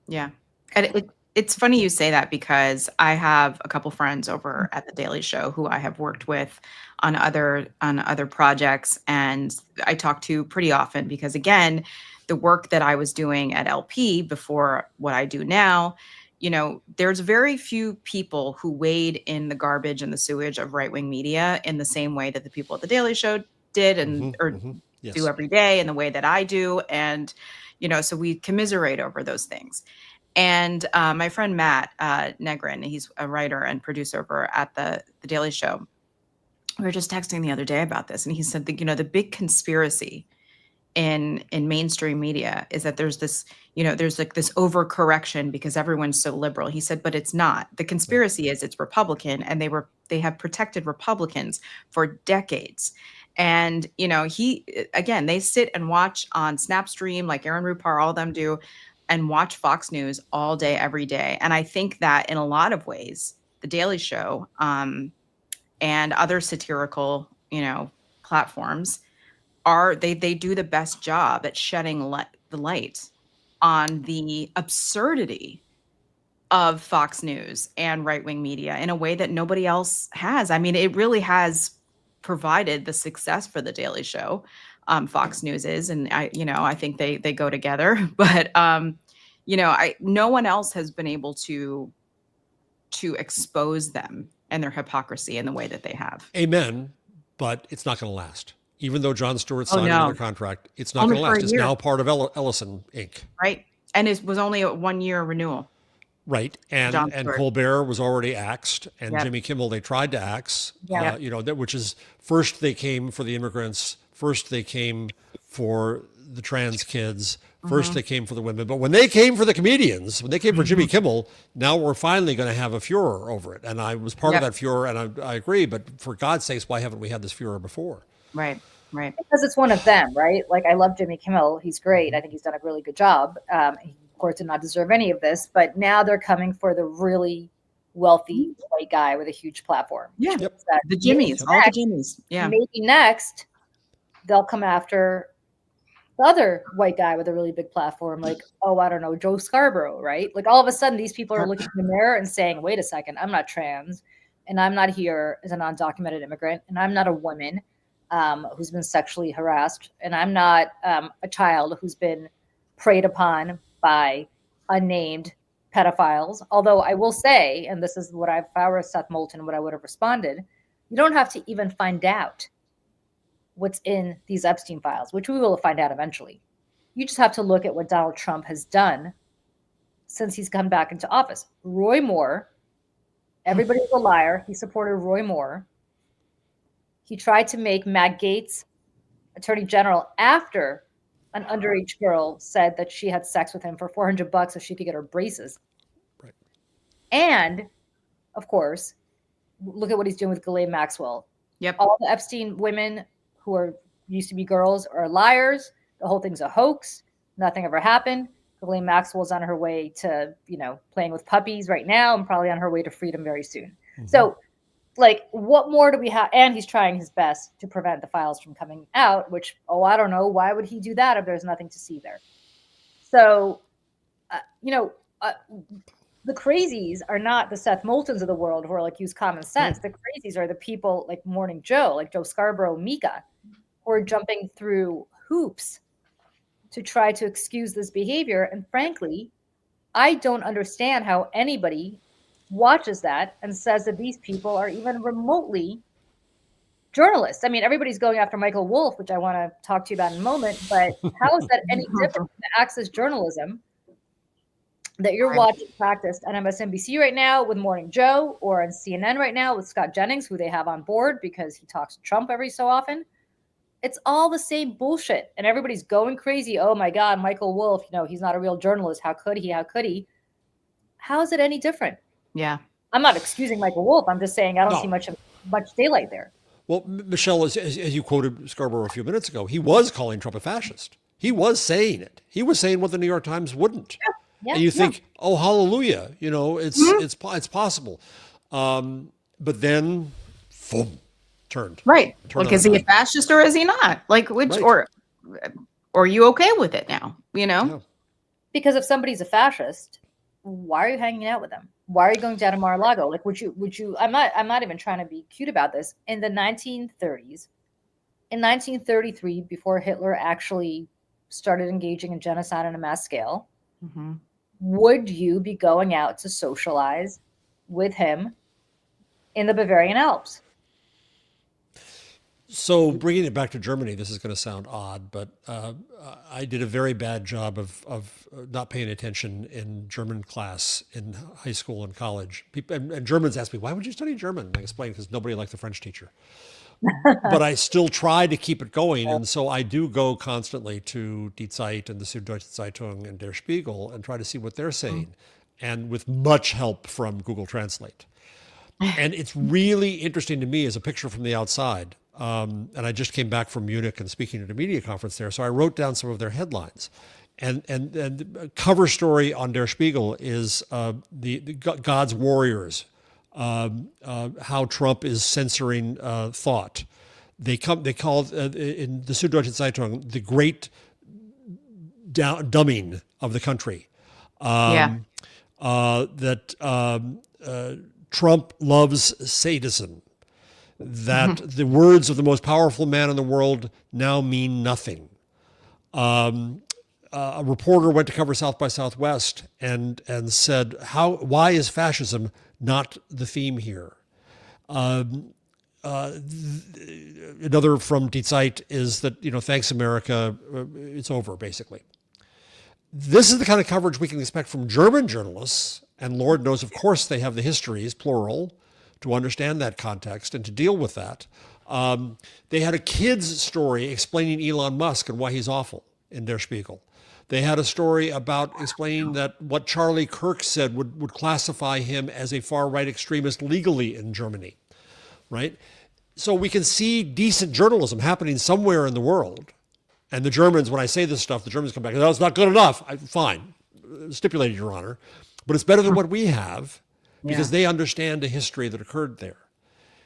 Yeah. And it's funny you say that, because I have a couple friends over at the Daily Show who I have worked with on other projects, and I talk to pretty often, because again, the work that I was doing at LP before what I do now, there's very few people who wade in the garbage and the sewage of right-wing media in the same way that the people at the Daily Show did Yes. do every day, in the way that I do. And, so we commiserate over those things. And my friend Matt Negrin, he's a writer and producer over at the Daily Show. We were just texting the other day about this, and he said that, the big conspiracy in mainstream media is that there's this, there's like this overcorrection because everyone's so liberal. He said, but it's not. The conspiracy is it's Republican, and they have protected Republicans for decades. And, they sit and watch on Snapstream, like Aaron Rupar, all of them do, and watch Fox News all day, every day. And I think that in a lot of ways, the Daily Show and other satirical, platforms they do the best job at shedding the light on the absurdity of Fox News and right-wing media in a way that nobody else has. I mean, it really has provided the success for the Daily Show. Fox News is, and I think they go together, but no one else has been able to expose them and their hypocrisy in the way that they have. Amen, but it's not going to last. Even though Jon Stewart signed another contract, it's not going to last. It's now part of Ellison Inc. Right, and it was only a 1-year renewal. Right, and Colbert was already axed, and Jimmy Kimmel they tried to axe. Which is, first they came for the immigrants, first they came for the trans kids, first they came for the women, but when they came for the comedians, when they came for Jimmy Kimmel, now we're finally going to have a furor over it. And I was part of that furor, and I agree. But for God's sakes, why haven't we had this furor before? Right. Because it's one of them, right? Like, I love Jimmy Kimmel. He's great. I think he's done a really good job. He, of course, did not deserve any of this, but now they're coming for the really wealthy white guy with a huge platform. Yeah. The Jimmys, all the Jimmys. Yeah. Maybe next they'll come after the other white guy with a really big platform, like, I don't know, Joe Scarborough, right? Like, all of a sudden, these people are looking in the mirror and saying, wait a second, I'm not trans, and I'm not here as an undocumented immigrant, and I'm not a woman who's been sexually harassed, and I'm not a child who's been preyed upon by unnamed pedophiles. Although I will say, and this is what if I were Seth Moulton, what I would have responded, you don't have to even find out what's in these Epstein files, which we will find out eventually. You just have to look at what Donald Trump has done since he's come back into office. Roy Moore, everybody's a liar. He supported Roy Moore. He tried to make Matt Gaetz attorney general after an underage girl said that she had sex with him for $400 so she could get her braces. Right. And, of course, look at what he's doing with Ghislaine Maxwell. Yep. All the Epstein women who used to be girls are liars. The whole thing's a hoax. Nothing ever happened. Ghislaine Maxwell's on her way to, playing with puppies right now and probably on her way to freedom very soon. Mm-hmm. So, what more do we have? And he's trying his best to prevent the files from coming out, which, I don't know. Why would he do that if there's nothing to see there? So, the crazies are not the Seth Moultons of the world who are use common sense. The crazies are the people like Morning Joe, like Joe Scarborough, Mika, who are jumping through hoops to try to excuse this behavior. And frankly, I don't understand how anybody watches that and says that these people are even remotely journalists. I mean, everybody's going after Michael Wolff, which I want to talk to you about in a moment, but how is that any different from the access journalism that you're watching practiced on MSNBC right now with Morning Joe, or on CNN right now with Scott Jennings, who they have on board because he talks to Trump every so often? It's all the same bullshit. And everybody's going crazy. Oh my God, Michael Wolff, he's not a real journalist. How could he? How could he? How is it any different? Yeah. I'm not excusing Michael Wolff. I'm just saying I don't see much daylight there. Well, Michelle, as you quoted Scarborough a few minutes ago, he was calling Trump a fascist. He was saying it. He was saying what the New York Times wouldn't. Yeah, and you think, oh, hallelujah, it's possible. But then, boom, turned. Right. Is he a fascist or is he not? Or are you okay with it now? Yeah. Because if somebody's a fascist, why are you hanging out with them? Why are you going down to Mar-a-Lago? Would you, I'm not even trying to be cute about this. In the 1930s, in 1933, before Hitler actually started engaging in genocide on a mass scale, would you be going out to socialize with him in the Bavarian Alps? So bringing it back to Germany, this is going to sound odd, but I did a very bad job of not paying attention in German class in high school and college. And Germans ask me, why would you study German? I explained, because nobody liked the French teacher. But I still try to keep it going. And so I do go constantly to Die Zeit and the Süddeutsche Zeitung and Der Spiegel and try to see what they're saying, and with much help from Google Translate. And it's really interesting to me as a picture from the outside. And I just came back from Munich and speaking at a media conference there. So I wrote down some of their headlines. And the cover story on Der Spiegel is the God's warriors, how Trump is censoring thought. They call it, in the Süddeutsche Zeitung, the great dumbing of the country. Trump loves sadism. That the words of the most powerful man in the world now mean nothing. A reporter went to cover South by Southwest and said, why is fascism not the theme here? Another from Die Zeit is that, thanks America, it's over, basically. This is the kind of coverage we can expect from German journalists, and Lord knows, of course, they have the histories, plural, to understand that context and to deal with that. They had a kid's story explaining Elon Musk and why he's awful in Der Spiegel. They had a story about explaining that what Charlie Kirk said would classify him as a far-right extremist legally in Germany, right? So we can see decent journalism happening somewhere in the world. And the Germans, when I say this stuff, the Germans come back, no, it's not good enough. Fine, stipulated, Your Honor. But it's better than what we have, because they understand the history that occurred there.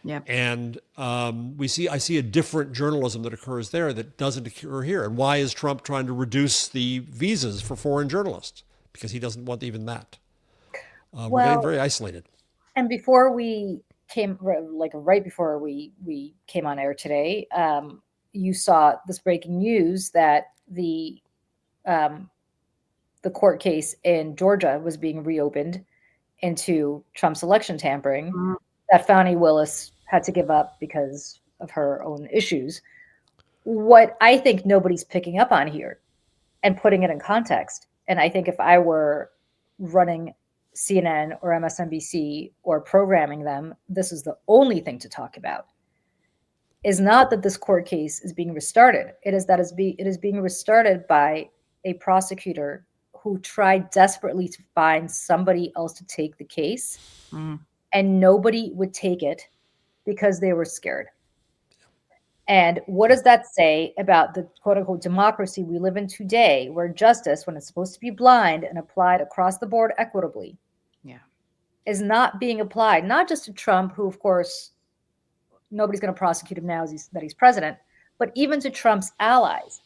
Yep. And I see a different journalism that occurs there that doesn't occur here. And why is Trump trying to reduce the visas for foreign journalists? Because he doesn't want even that. We're getting very isolated. And before we came, right before we came on air today, you saw this breaking news that the the court case in Georgia was being reopened into Trump's election tampering, that Fani Willis had to give up because of her own issues. What I think nobody's picking up on here and putting it in context, and I think if I were running CNN or MSNBC or programming them, this is the only thing to talk about, is not that this court case is being restarted. It is that it is being restarted by a prosecutor who tried desperately to find somebody else to take the case, and nobody would take it because they were scared. And what does that say about the quote unquote democracy we live in today, where justice, when it's supposed to be blind and applied across the board equitably, is not being applied, not just to Trump, who, of course, nobody's going to prosecute him now that he's president, but even to Trump's allies.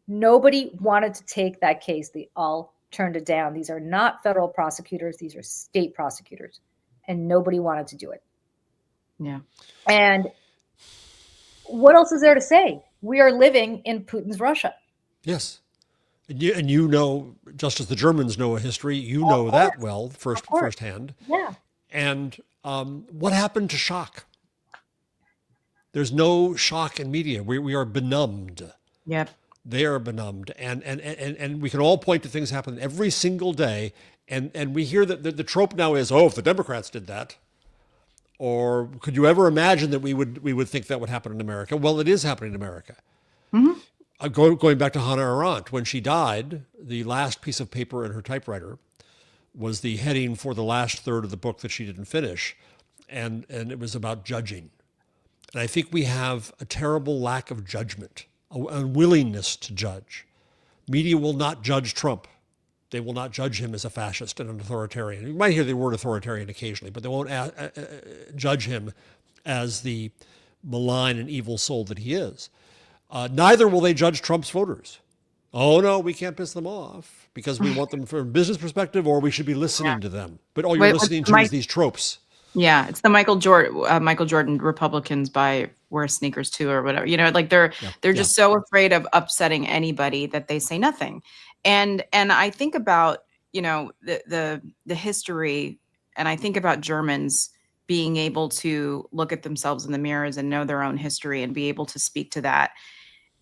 Nobody wanted to take that case. They all turned it down. These are not federal prosecutors. These are state prosecutors. And nobody wanted to do it. Yeah. And what else is there to say? We are living in Putin's Russia. Yes. And you know, just as the Germans know a history, you know that well firsthand. Yeah. And what happened to shock? There's no shock in media. We are benumbed. Yep. They are benumbed. And we can all point to things happening every single day. And we hear that the trope now is, oh, if the Democrats did that, or could you ever imagine that we would think that would happen in America? Well, it is happening in America. Going back to Hannah Arendt, when she died, the last piece of paper in her typewriter was the heading for the last third of the book that she didn't finish. And it was about judging. And I think we have a terrible lack of judgment, a unwillingness to judge. Media will not judge Trump. They will not judge him as a fascist and an authoritarian. You might hear the word authoritarian occasionally, but they won't judge him as the malign and evil soul that he is. Neither will they judge Trump's voters. Oh, no, we can't piss them off because we want them from a business perspective, or we should be listening to them. But all you're listening to is these tropes. Yeah, it's the Michael Jordan Republicans wear sneakers too, or whatever. You know, like they're just so afraid of upsetting anybody that they say nothing. And I think about, you know, the history, and I think about Germans being able to look at themselves in the mirrors and know their own history and be able to speak to that.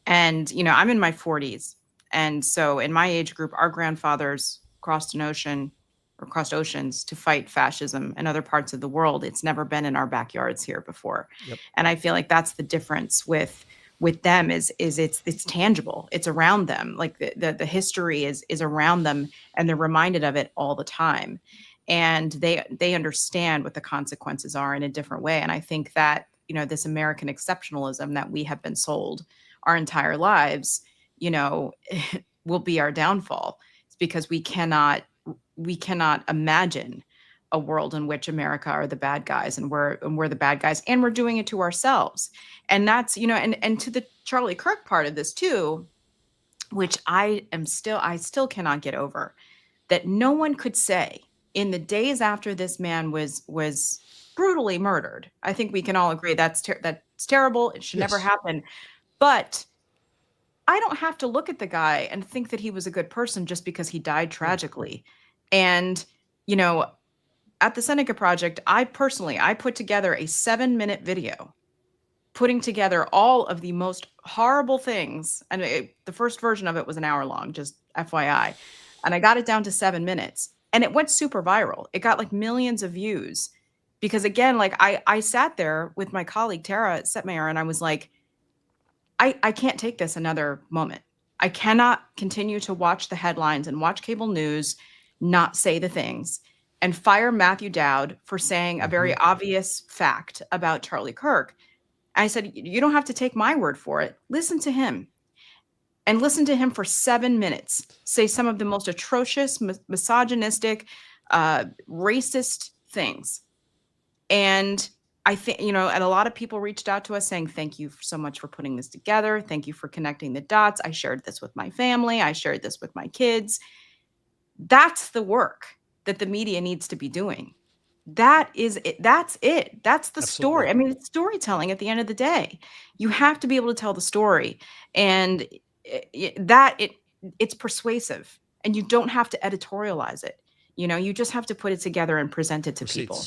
And, you know, I'm in my 40s. And so in my age group, our grandfathers crossed oceans to fight fascism in other parts of the world. It's never been in our backyards here before. Yep. And I feel like that's the difference with them is it's tangible. It's around them. Like the history is around them, and they're reminded of it all the time. And they understand what the consequences are in a different way. And I think that, you know, this American exceptionalism that we have been sold our entire lives, you know, will be our downfall. It's because we cannot imagine a world in which America are the bad guys and we're the bad guys, and we're doing it to ourselves. And that's, you know, and to the Charlie Kirk part of this too, which I still cannot get over, that no one could say in the days after this man was brutally murdered. I think we can all agree that's terrible. It should never happen. But I don't have to look at the guy and think that he was a good person just because he died tragically. And, you know, at the Seneca Project, I put together a 7-minute video, putting together all of the most horrible things. And the first version of it was an hour long, just FYI. And I got it down to 7 minutes, and it went super viral. It got like millions of views because, again, like I sat there with my colleague, Tara Setmayer, and I was like, I can't take this another moment. I cannot continue to watch the headlines and watch cable news, not say the things, and fire Matthew Dowd for saying a very obvious fact about Charlie Kirk. I said, you don't have to take my word for it. Listen to him, and listen to him for 7 minutes, say some of the most atrocious, misogynistic, racist things. And I think, you know, and a lot of people reached out to us saying, thank you so much for putting this together. Thank you for connecting the dots. I shared this with my family. I shared this with my kids. That's the work that the media needs to be doing. That is it. That's it. That's the story. I mean, it's storytelling at the end of the day. You have to be able to tell the story, and it's persuasive. and you don't have to editorialize it. You just have to put it together and present it to people.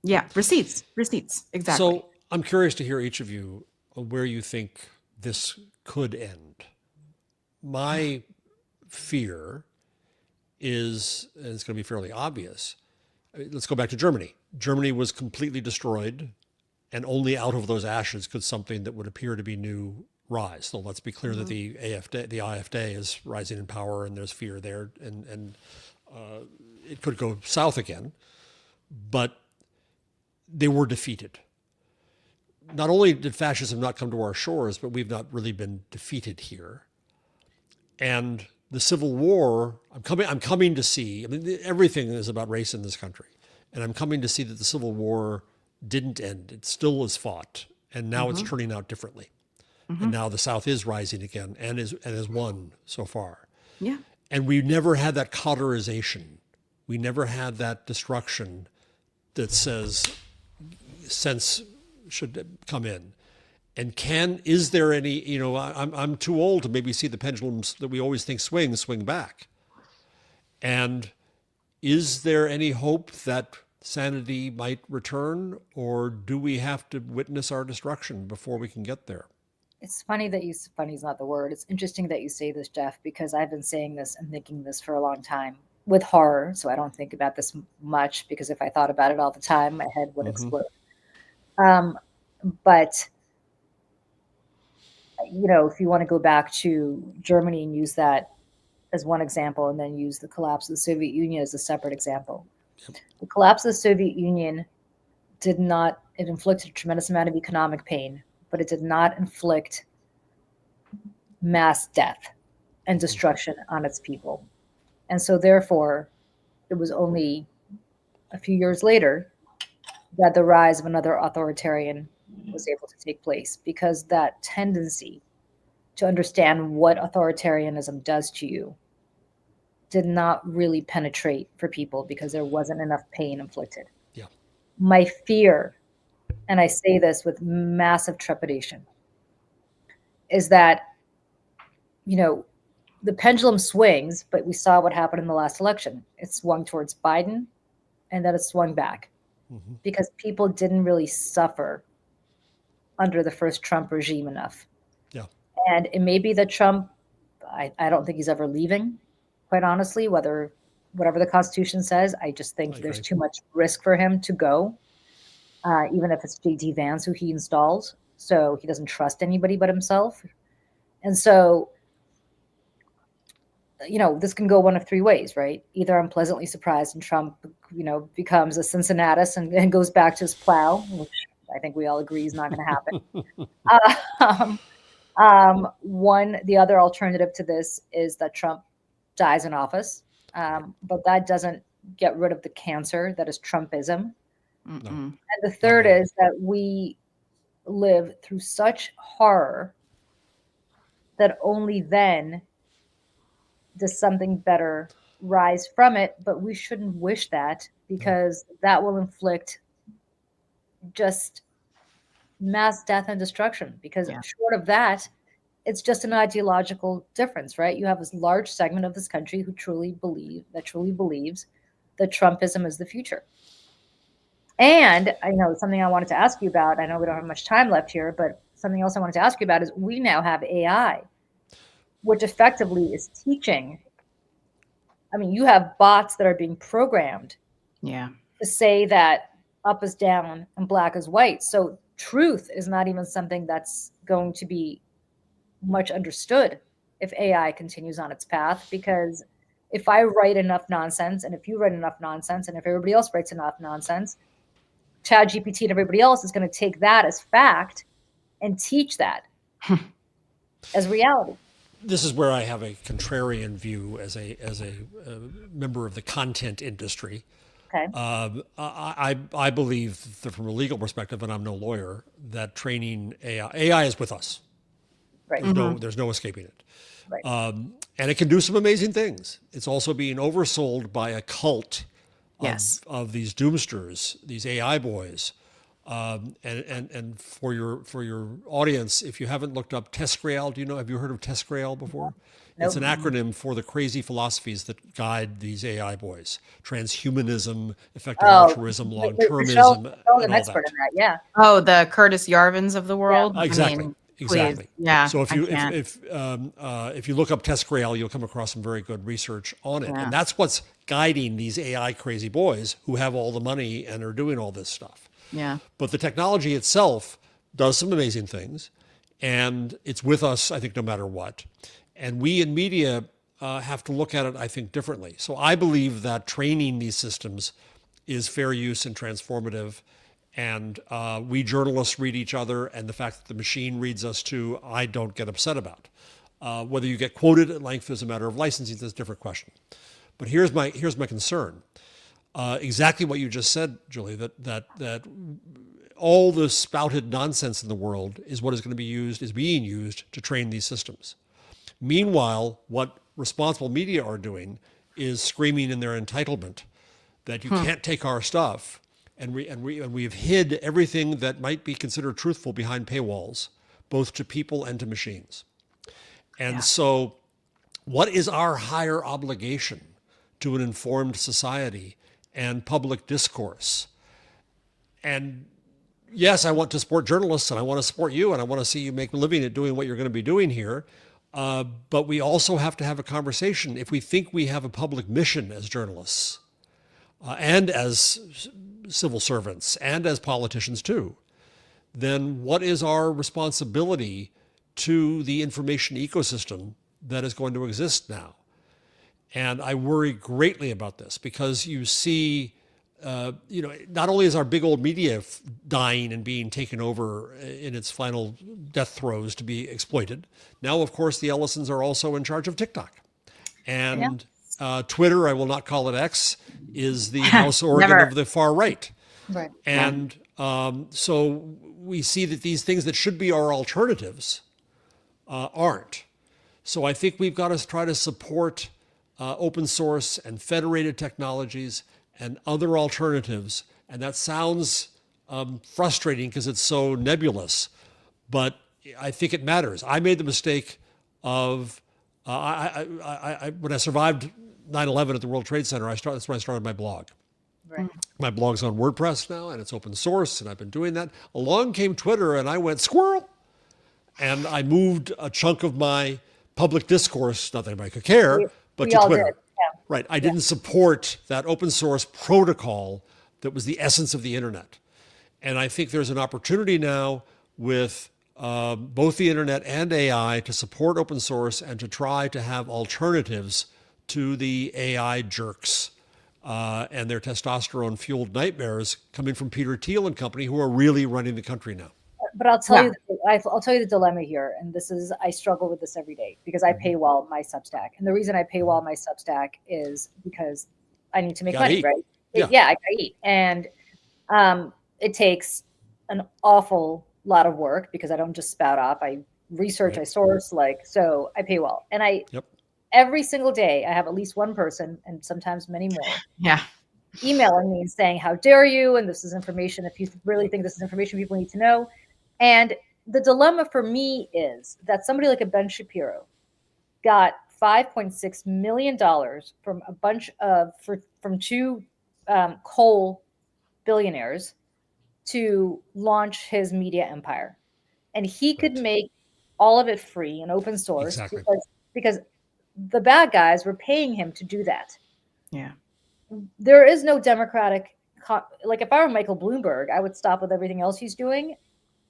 Yeah, receipts, exactly. So I'm curious to hear each of you where you think this could end. My fear is, and it's going to be fairly obvious. Let's go back to Germany. Germany was completely destroyed, and only out of those ashes could something that would appear to be new rise. So let's be clear that the AfD is rising in power, and there's fear there, and it could go south again. But they were defeated. Not only did fascism not come to our shores, but we've not really been defeated here. And the Civil War, I'm coming to see, I mean, everything is about race in this country. And I'm coming to see that the Civil War didn't end. It still is fought. And now it's turning out differently. And now the South is rising again and has won so far. Yeah. And we never had that cauterization. We never had that destruction that says sense should come in. And is there any, I'm too old to maybe see the pendulums that we always think swing back. And is there any hope that sanity might return, or do we have to witness our destruction before we can get there? It's funny funny is not the word. It's interesting that you say this, Jeff, because I've been saying this and thinking this for a long time with horror. So I don't think about this much, because if I thought about it all the time, my head would explode. But if you want to go back to Germany and use that as one example, and then use the collapse of the Soviet Union as a separate example. Yep. The collapse of the Soviet Union it inflicted a tremendous amount of economic pain, but it did not inflict mass death and destruction on its people. And so therefore, it was only a few years later that the rise of another authoritarian was able to take place, because that tendency to understand what authoritarianism does to you did not really penetrate for people, because there wasn't enough pain inflicted. Yeah. My fear, and I say this with massive trepidation, is that, the pendulum swings, but we saw what happened in the last election. It swung towards Biden, and then it swung back because people didn't really suffer under the first Trump regime enough. Yeah. And it may be that Trump, I don't think he's ever leaving, quite honestly, whatever the Constitution says. I just think there's too much risk for him to go, even if it's J.D. Vance who he installs. So he doesn't trust anybody but himself. And so, this can go one of three ways, right? Either I'm pleasantly surprised and Trump, becomes a Cincinnatus and goes back to his plow, which I think we all agree is not going to happen. The other alternative to this is that Trump dies in office, but that doesn't get rid of the cancer that is Trumpism. No. And the third is that we live through such horror that only then does something better rise from it. But we shouldn't wish that, because that will inflict just mass death and destruction, because short of that, it's just an ideological difference, right? You have this large segment of this country who truly believes that Trumpism is the future. And I know something I wanted to ask you about, I know we don't have much time left here, but something else I wanted to ask you about is we now have AI, which effectively is teaching. I mean, you have bots that are being programmed to say that up is down and black is white. So truth is not even something that's going to be much understood if AI continues on its path, because if I write enough nonsense, and if you write enough nonsense, and if everybody else writes enough nonsense, ChatGPT and everybody else is going to take that as fact and teach that as reality. This is where I have a contrarian view as a member of the content industry. Okay. I believe that from a legal perspective, and I'm no lawyer, that training AI is with us. Right. There's no escaping it. Right. And it can do some amazing things. It's also being oversold by a cult of these doomsters, these AI boys. And for your audience, if you haven't looked up Tescrail, have you heard of Tescrail before? It's an acronym for the crazy philosophies that guide these AI boys: transhumanism, effective altruism, long-termism, Michelle's and an all expert that. in that. Yeah. Oh, the Curtis Yarvins of the world. Exactly. I mean, Exactly. please. Yeah. So if I you can't. if you look up Tess Grail, you'll come across some very good research on it, Yeah. and that's what's guiding these AI crazy boys who have all the money and are doing all this stuff. Yeah. But the technology itself does some amazing things, and it's with us, I think, no matter what. And we in media have to look at it, I think, differently. So I believe that training these systems is fair use and transformative. And we journalists read each other, and the fact that the machine reads us too, I don't get upset about. Whether you get quoted at length is a matter of licensing, that's a different question. But here's my concern. Exactly what you just said, Julie, that all the spouted nonsense in the world is what is being used to train these systems. Meanwhile, what responsible media are doing is screaming in their entitlement that you can't take our stuff. And we have hid everything that might be considered truthful behind paywalls, both to people and to machines. And so what is our higher obligation to an informed society and public discourse? And yes, I want to support journalists, and I want to support you, and I want to see you make a living at doing what you're going to be doing here. But we also have to have a conversation. If we think we have a public mission as journalists, and as civil servants, and as politicians too, then what is our responsibility to the information ecosystem that is going to exist now? And I worry greatly about this because you see, not only is our big old media dying and being taken over in its final death throes to be exploited, now, of course, the Ellisons are also in charge of TikTok. And Twitter, I will not call it X, is the house organ of the far right. Right. And so we see that these things that should be our alternatives aren't. So I think we've got to try to support open source and federated technologies and other alternatives. And that sounds frustrating because it's so nebulous, but I think it matters. I made the mistake of, when I survived 9/11 at the World Trade Center, that's when I started my blog. Right. My blog's on WordPress now, and it's open source, and I've been doing that. Along came Twitter, and I went squirrel, and I moved a chunk of my public discourse, not that anybody could care, but to Twitter. Did. Yeah. Right. I didn't support that open source protocol that was the essence of the internet. And I think there's an opportunity now with both the internet and AI to support open source and to try to have alternatives to the AI jerks and their testosterone-fueled nightmares coming from Peter Thiel and company, who are really running the country now. But I'll tell you, I'll tell you the dilemma here, and this is, I struggle with this every day because I paywall my Substack, and the reason I paywall my Substack is because I need to make money, right? I eat, and it takes an awful lot of work because I don't just spout off. I research, I source, so I paywall, and every single day I have at least one person, and sometimes many more, emailing me and saying, "How dare you?" And this is information. If you really think this is information people need to know. And the dilemma for me is that somebody like a Ben Shapiro got $5.6 million from a bunch of from two coal billionaires to launch his media empire, and he could make all of it free and open source because the bad guys were paying him to do that. Yeah, there is no democratic. If I were Michael Bloomberg, I would stop with everything else he's doing.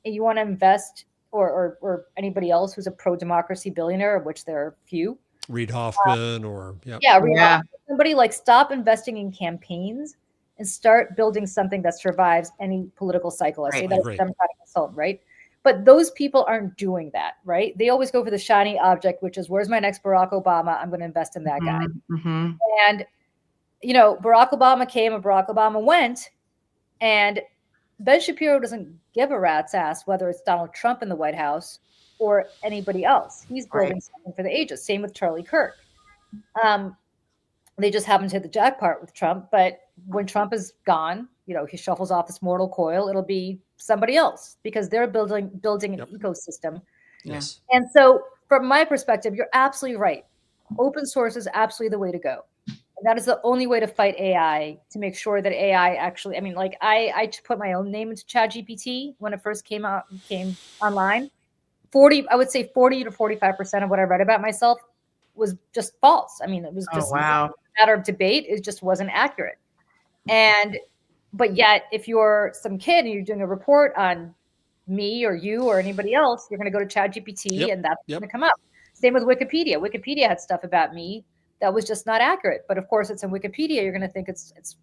And you want to invest, or anybody else who's a pro-democracy billionaire, of which there are few. Reid Hoffman Hoffman. Somebody stop investing in campaigns and start building something that survives any political cycle. I say that as a Democratic consultant, right? But those people aren't doing that, right? They always go for the shiny object, which is, where's my next Barack Obama? I'm going to invest in that guy. Mm-hmm. And, Barack Obama came and Barack Obama went, and Ben Shapiro doesn't give a rat's ass whether it's Donald Trump in the White House or anybody else. He's building something for the ages. Same with Charlie Kirk. They just happen to hit the jackpot with Trump. But when Trump is gone, he shuffles off this mortal coil. It'll be somebody else because they're building an ecosystem. Yes. And so from my perspective, you're absolutely right. open source is absolutely the way to go. And that is the only way to fight AI, to make sure that AI actually, I mean, like I put my own name into ChatGPT when it first came online. I would say 40 to 45% of what I read about myself was just false. I mean, it was just a matter of debate. It just wasn't accurate. But yet, if you're some kid and you're doing a report on me or you or anybody else, you're going to go to ChatGPT and that's going to come up. Same with Wikipedia. Wikipedia had stuff about me that was just not accurate. But of course, it's in Wikipedia. You're going to think it's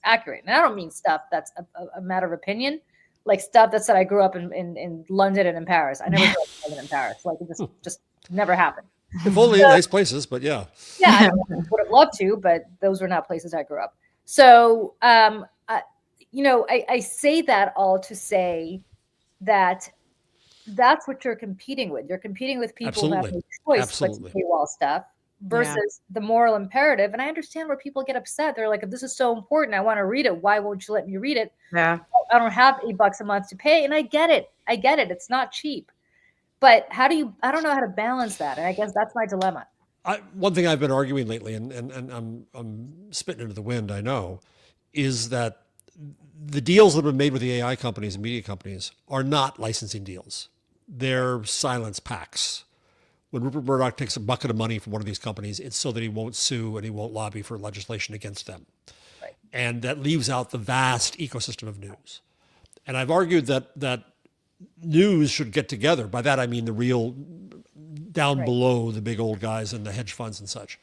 accurate. And I don't mean stuff that's a matter of opinion, like stuff that said I grew up in London and in Paris. I never grew up in London and Paris. Like it just never happened. If only nice places, but yeah. Yeah, I would have loved to, but those were not places I grew up. So, I say that all to say that that's what you're competing with. You're competing with people who have no choice but to paywall stuff versus the moral imperative. And I understand where people get upset. They're like, if this is so important, I want to read it. Why won't you let me read it? Yeah. I don't have $8 a month to pay. And I get it. It's not cheap. But I don't know how to balance that. And I guess that's my dilemma. One thing I've been arguing lately, and I'm spitting into the wind, I know, is that the deals that have been made with the AI companies and media companies are not licensing deals. They're silence pacts. When Rupert Murdoch takes a bucket of money from one of these companies, it's so that he won't sue and he won't lobby for legislation against them. Right. And that leaves out the vast ecosystem of news. And I've argued that news should get together. By that, I mean the real down below the big old guys and the hedge funds and such,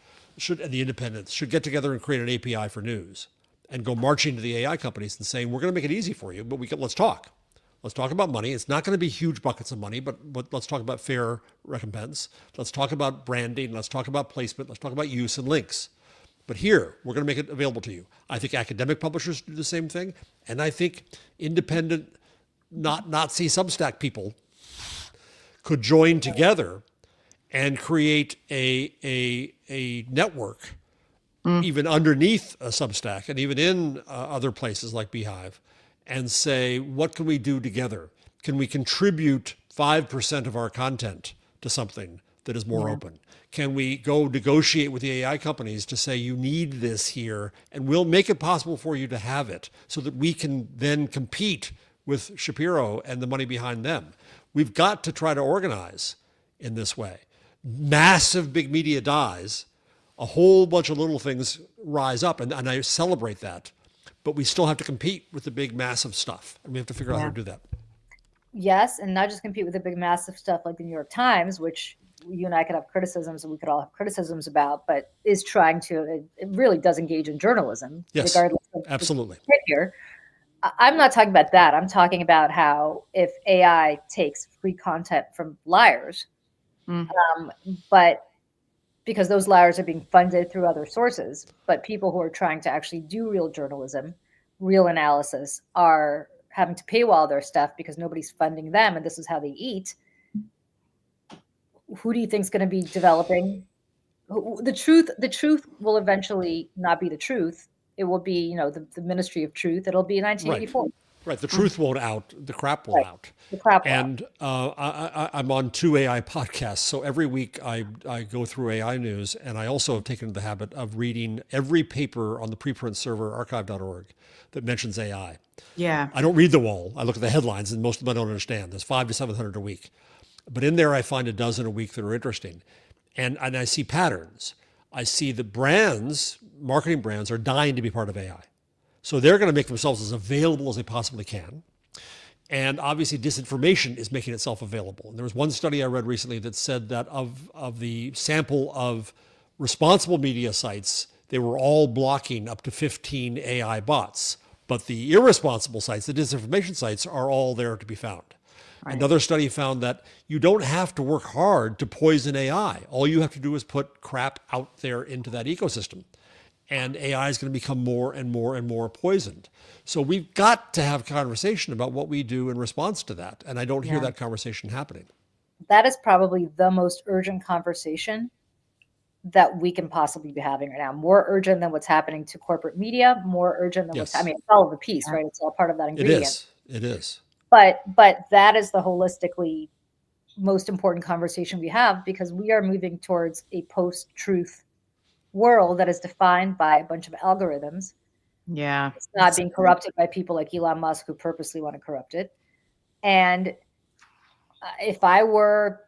and the independents should get together and create an API for news and go marching to the AI companies and saying, we're going to make it easy for you, but let's talk. Let's talk about money. It's not going to be huge buckets of money, but let's talk about fair recompense. Let's talk about branding. Let's talk about placement. Let's talk about use and links. But here, we're going to make it available to you. I think academic publishers do the same thing. And I think independent, not Nazi Substack people could join together and create a network, even underneath a Substack and even in other places like Beehive, and say, what can we do together? Can we contribute 5% of our content to something that is more open? Can we go negotiate with the AI companies to say, you need this here, and we'll make it possible for you to have it so that we can then compete with Shapiro and the money behind them? We've got to try to organize in this way. Massive big media dies, a whole bunch of little things rise up, and I celebrate that. But we still have to compete with the big massive stuff, and we have to figure out how to do that. Yes, and not just compete with the big massive stuff like the New York Times, which you and I could have criticisms, and we could all have criticisms about, but is trying to, it really does engage in journalism, regardless of absolutely. Here. I'm not talking about that. I'm talking about how if AI takes free content from liars, but because those liars are being funded through other sources, but people who are trying to actually do real journalism, real analysis, are having to paywall their stuff because nobody's funding them, and this is how they eat. Who do you think is going to be developing? The truth will eventually not be the truth. It will be, the Ministry of Truth. It'll be 1984. Right. The truth won't out. The crap will out. The crap will and I'm on 2 AI podcasts. So every week I go through AI news, and I also have taken the habit of reading every paper on the preprint server, archive.org, that mentions AI. Yeah. I don't read them all. I look at the headlines, and most of them I don't understand. There's 500 to 700 a week. But in there, I find a dozen a week that are interesting. And I see patterns. I see the brands, marketing brands, are dying to be part of AI. So they're going to make themselves as available as they possibly can. And obviously disinformation is making itself available. And there was one study I read recently that said that of the sample of responsible media sites, they were all blocking up to 15 AI bots. But the irresponsible sites, the disinformation sites, are all there to be found. Right. Another study found that you don't have to work hard to poison AI. All you have to do is put crap out there into that ecosystem. And AI is going to become more and more and more poisoned. So we've got to have conversation about what we do in response to that. And I don't hear that conversation happening. That is probably the most urgent conversation that we can possibly be having right now. More urgent than what's happening to corporate media, more urgent than it's all of the piece, right? It's all part of that ingredient. It is. But that is the holistically most important conversation we have, because we are moving towards a post-truth world that is defined by a bunch of algorithms. Yeah. It's not being corrupted by people like Elon Musk who purposely want to corrupt it. And if I were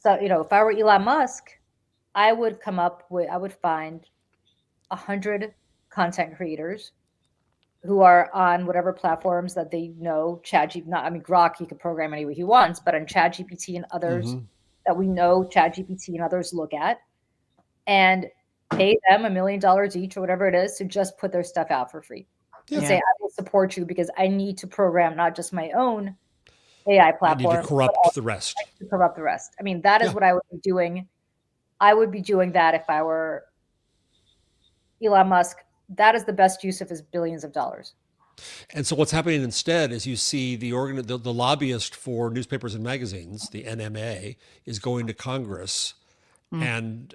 Elon Musk, I would find 100 content creators who are on whatever platforms that they know, Grok, he can program any way he wants, but on ChatGPT and others that we know ChatGPT and others look at, and pay them $1 million each or whatever it is to just put their stuff out for free. And say, I will support you because I need to program not just my own AI platform. I need to corrupt the rest. I mean, that is what I would be doing. I would be doing that if I were Elon Musk. That is the best use of his billions of dollars. And so what's happening instead is you see the lobbyist for newspapers and magazines, the NMA, is going to Congress and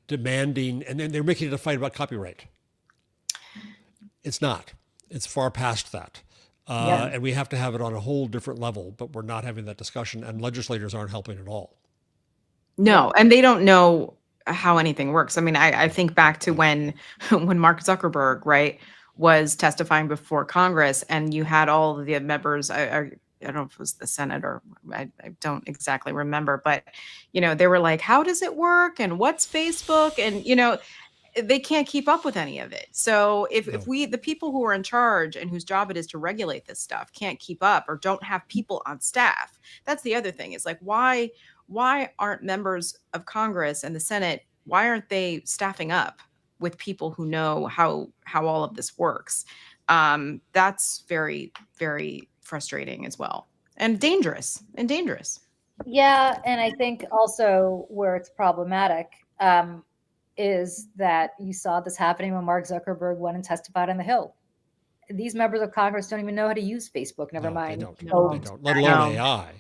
demanding, and then they're making it a fight about copyright. It's not. It's far past that. And we have to have it on a whole different level, but we're not having that discussion, and legislators aren't helping at all. No, and they don't know how anything works. I mean, I think back to when Mark Zuckerberg, right, was testifying before Congress, and you had all of the members, I don't know if it was the Senate or I don't exactly remember, but, they were like, how does it work? And what's Facebook? And, they can't keep up with any of it. So if the people who are in charge and whose job it is to regulate this stuff can't keep up or don't have people on staff, that's the other thing, is like, why aren't members of Congress and the Senate, why aren't they staffing up with people who know how all of this works? That's very, very frustrating as well, and dangerous. Yeah, and I think also where it's problematic is that you saw this happening when Mark Zuckerberg went and testified on the Hill. These members of Congress don't even know how to use Facebook. Never mind. They don't. Let alone AI.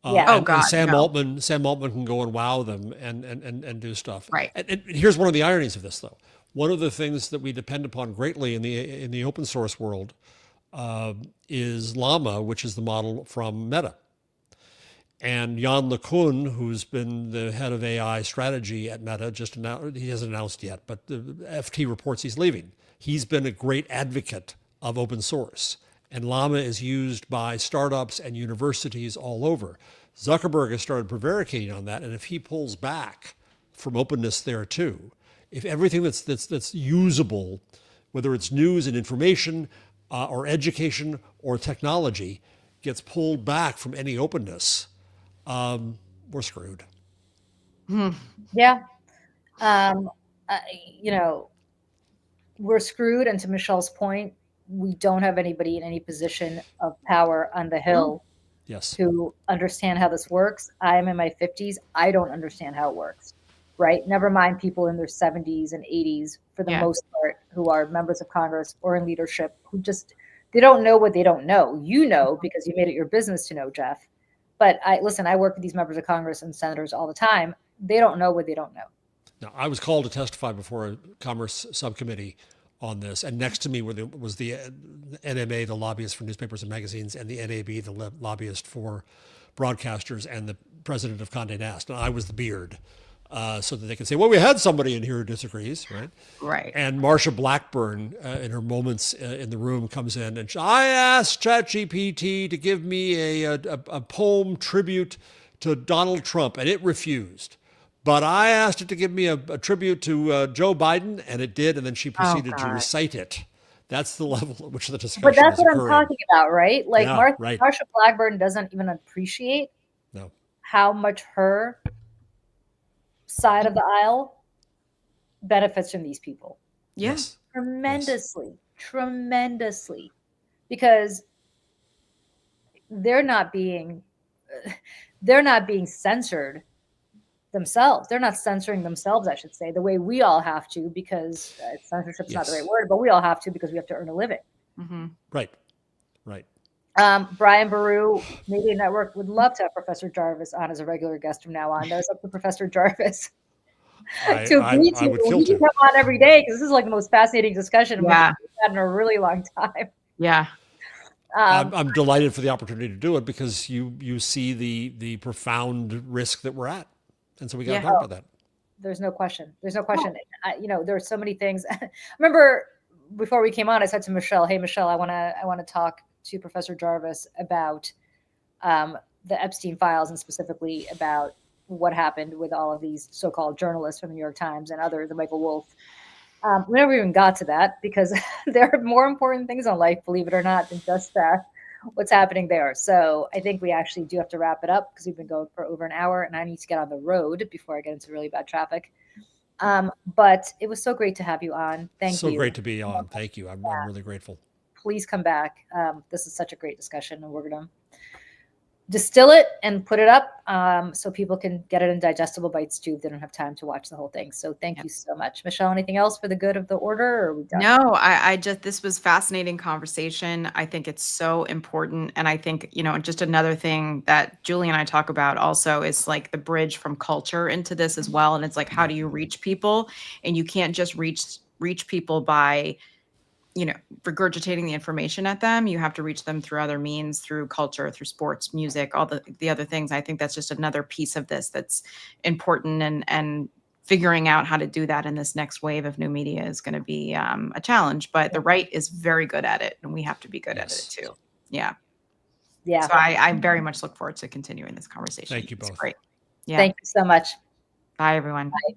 And Sam Altman can go and wow them and do stuff. Right. And here's one of the ironies of this, though. One of the things that we depend upon greatly in the open source world is Llama, which is the model from Meta. And Jan LeCun, who's been the head of AI strategy at Meta, just announced, he hasn't announced yet, but the FT reports he's leaving. He's been a great advocate of open source. And Llama is used by startups and universities all over. Zuckerberg has started prevaricating on that. And if he pulls back from openness there too, if everything that's usable, whether it's news and information or education or technology, gets pulled back from any openness, we're screwed. Yeah. We're screwed. And to Michelle's point, we don't have anybody in any position of power on the Hill to understand how this works. I'm in my 50s. I don't understand how it works, right? Never mind people in their 70s and 80s, for the most part, who are members of Congress or in leadership, who they don't know what they don't know. You know, because you made it your business to know, Jeff. But I work with these members of Congress and senators all the time. They don't know what they don't know. Now, I was called to testify before a Commerce subcommittee on this, and next to me was the NMA, the lobbyist for newspapers and magazines, and the NAB, the lobbyist for broadcasters, and the president of Condé Nast. And I was the beard, so that they can say, well, we had somebody in here who disagrees, right? Right. And Marsha Blackburn, in her moments in the room, comes in and I asked ChatGPT to give me a poem tribute to Donald Trump, and it refused. But I asked it to give me a tribute to Joe Biden, and it did, and then she proceeded to recite it. That's the level at which the discussion is occurring. But that's what I'm talking about, right? Like, Marsha Blackburn doesn't even appreciate how much her side of the aisle benefits from these people. Yes. Tremendously. Because they're not being censored themselves. They're not censoring themselves, I should say, the way we all have to, because censorship's not the right word, but we all have to because we have to earn a living. Mm-hmm. Right. Brian Baru, Media Network, would love to have Professor Jarvis on as a regular guest from now on. There's up to Professor Jarvis. I would kill to come on every day, because this is like the most fascinating discussion we've had in a really long time. Yeah. I'm delighted for the opportunity to do it because you see the profound risk that we're at, and so we got to talk about that. There's no question. There's no question. There are so many things. I remember before we came on, I said to Michelle, "Hey, Michelle, I want to talk to Professor Jarvis about the Epstein files and specifically about what happened with all of these so-called journalists from the New York Times and others, the Michael Wolff." We never even got to that because there are more important things in life, believe it or not, than just what's happening there. So I think we actually do have to wrap it up because we've been going for over an hour and I need to get on the road before I get into really bad traffic. But it was so great to have you on. Thank you. So great to be on. Thank you. I'm really grateful. Please come back. This is such a great discussion, and we're going to distill it and put it up so people can get it in digestible bites too if they don't have time to watch the whole thing. So thank you so much. Michelle, anything else for the good of the order, or are we done? No, I just, this was fascinating conversation. I think it's so important. And I think, just another thing that Julie and I talk about also is like the bridge from culture into this as well. And it's like, how do you reach people? And you can't just reach people by regurgitating the information at them. You have to reach them through other means, through culture, through sports, music, all the other things. I think that's just another piece of this that's important, and figuring out how to do that in this next wave of new media is going to be a challenge, but the right is very good at it, and we have to be good at it too. Yeah. So I very much look forward to continuing this conversation. Thank you both. It's great. Yeah. Thank you so much. Bye, everyone. Bye.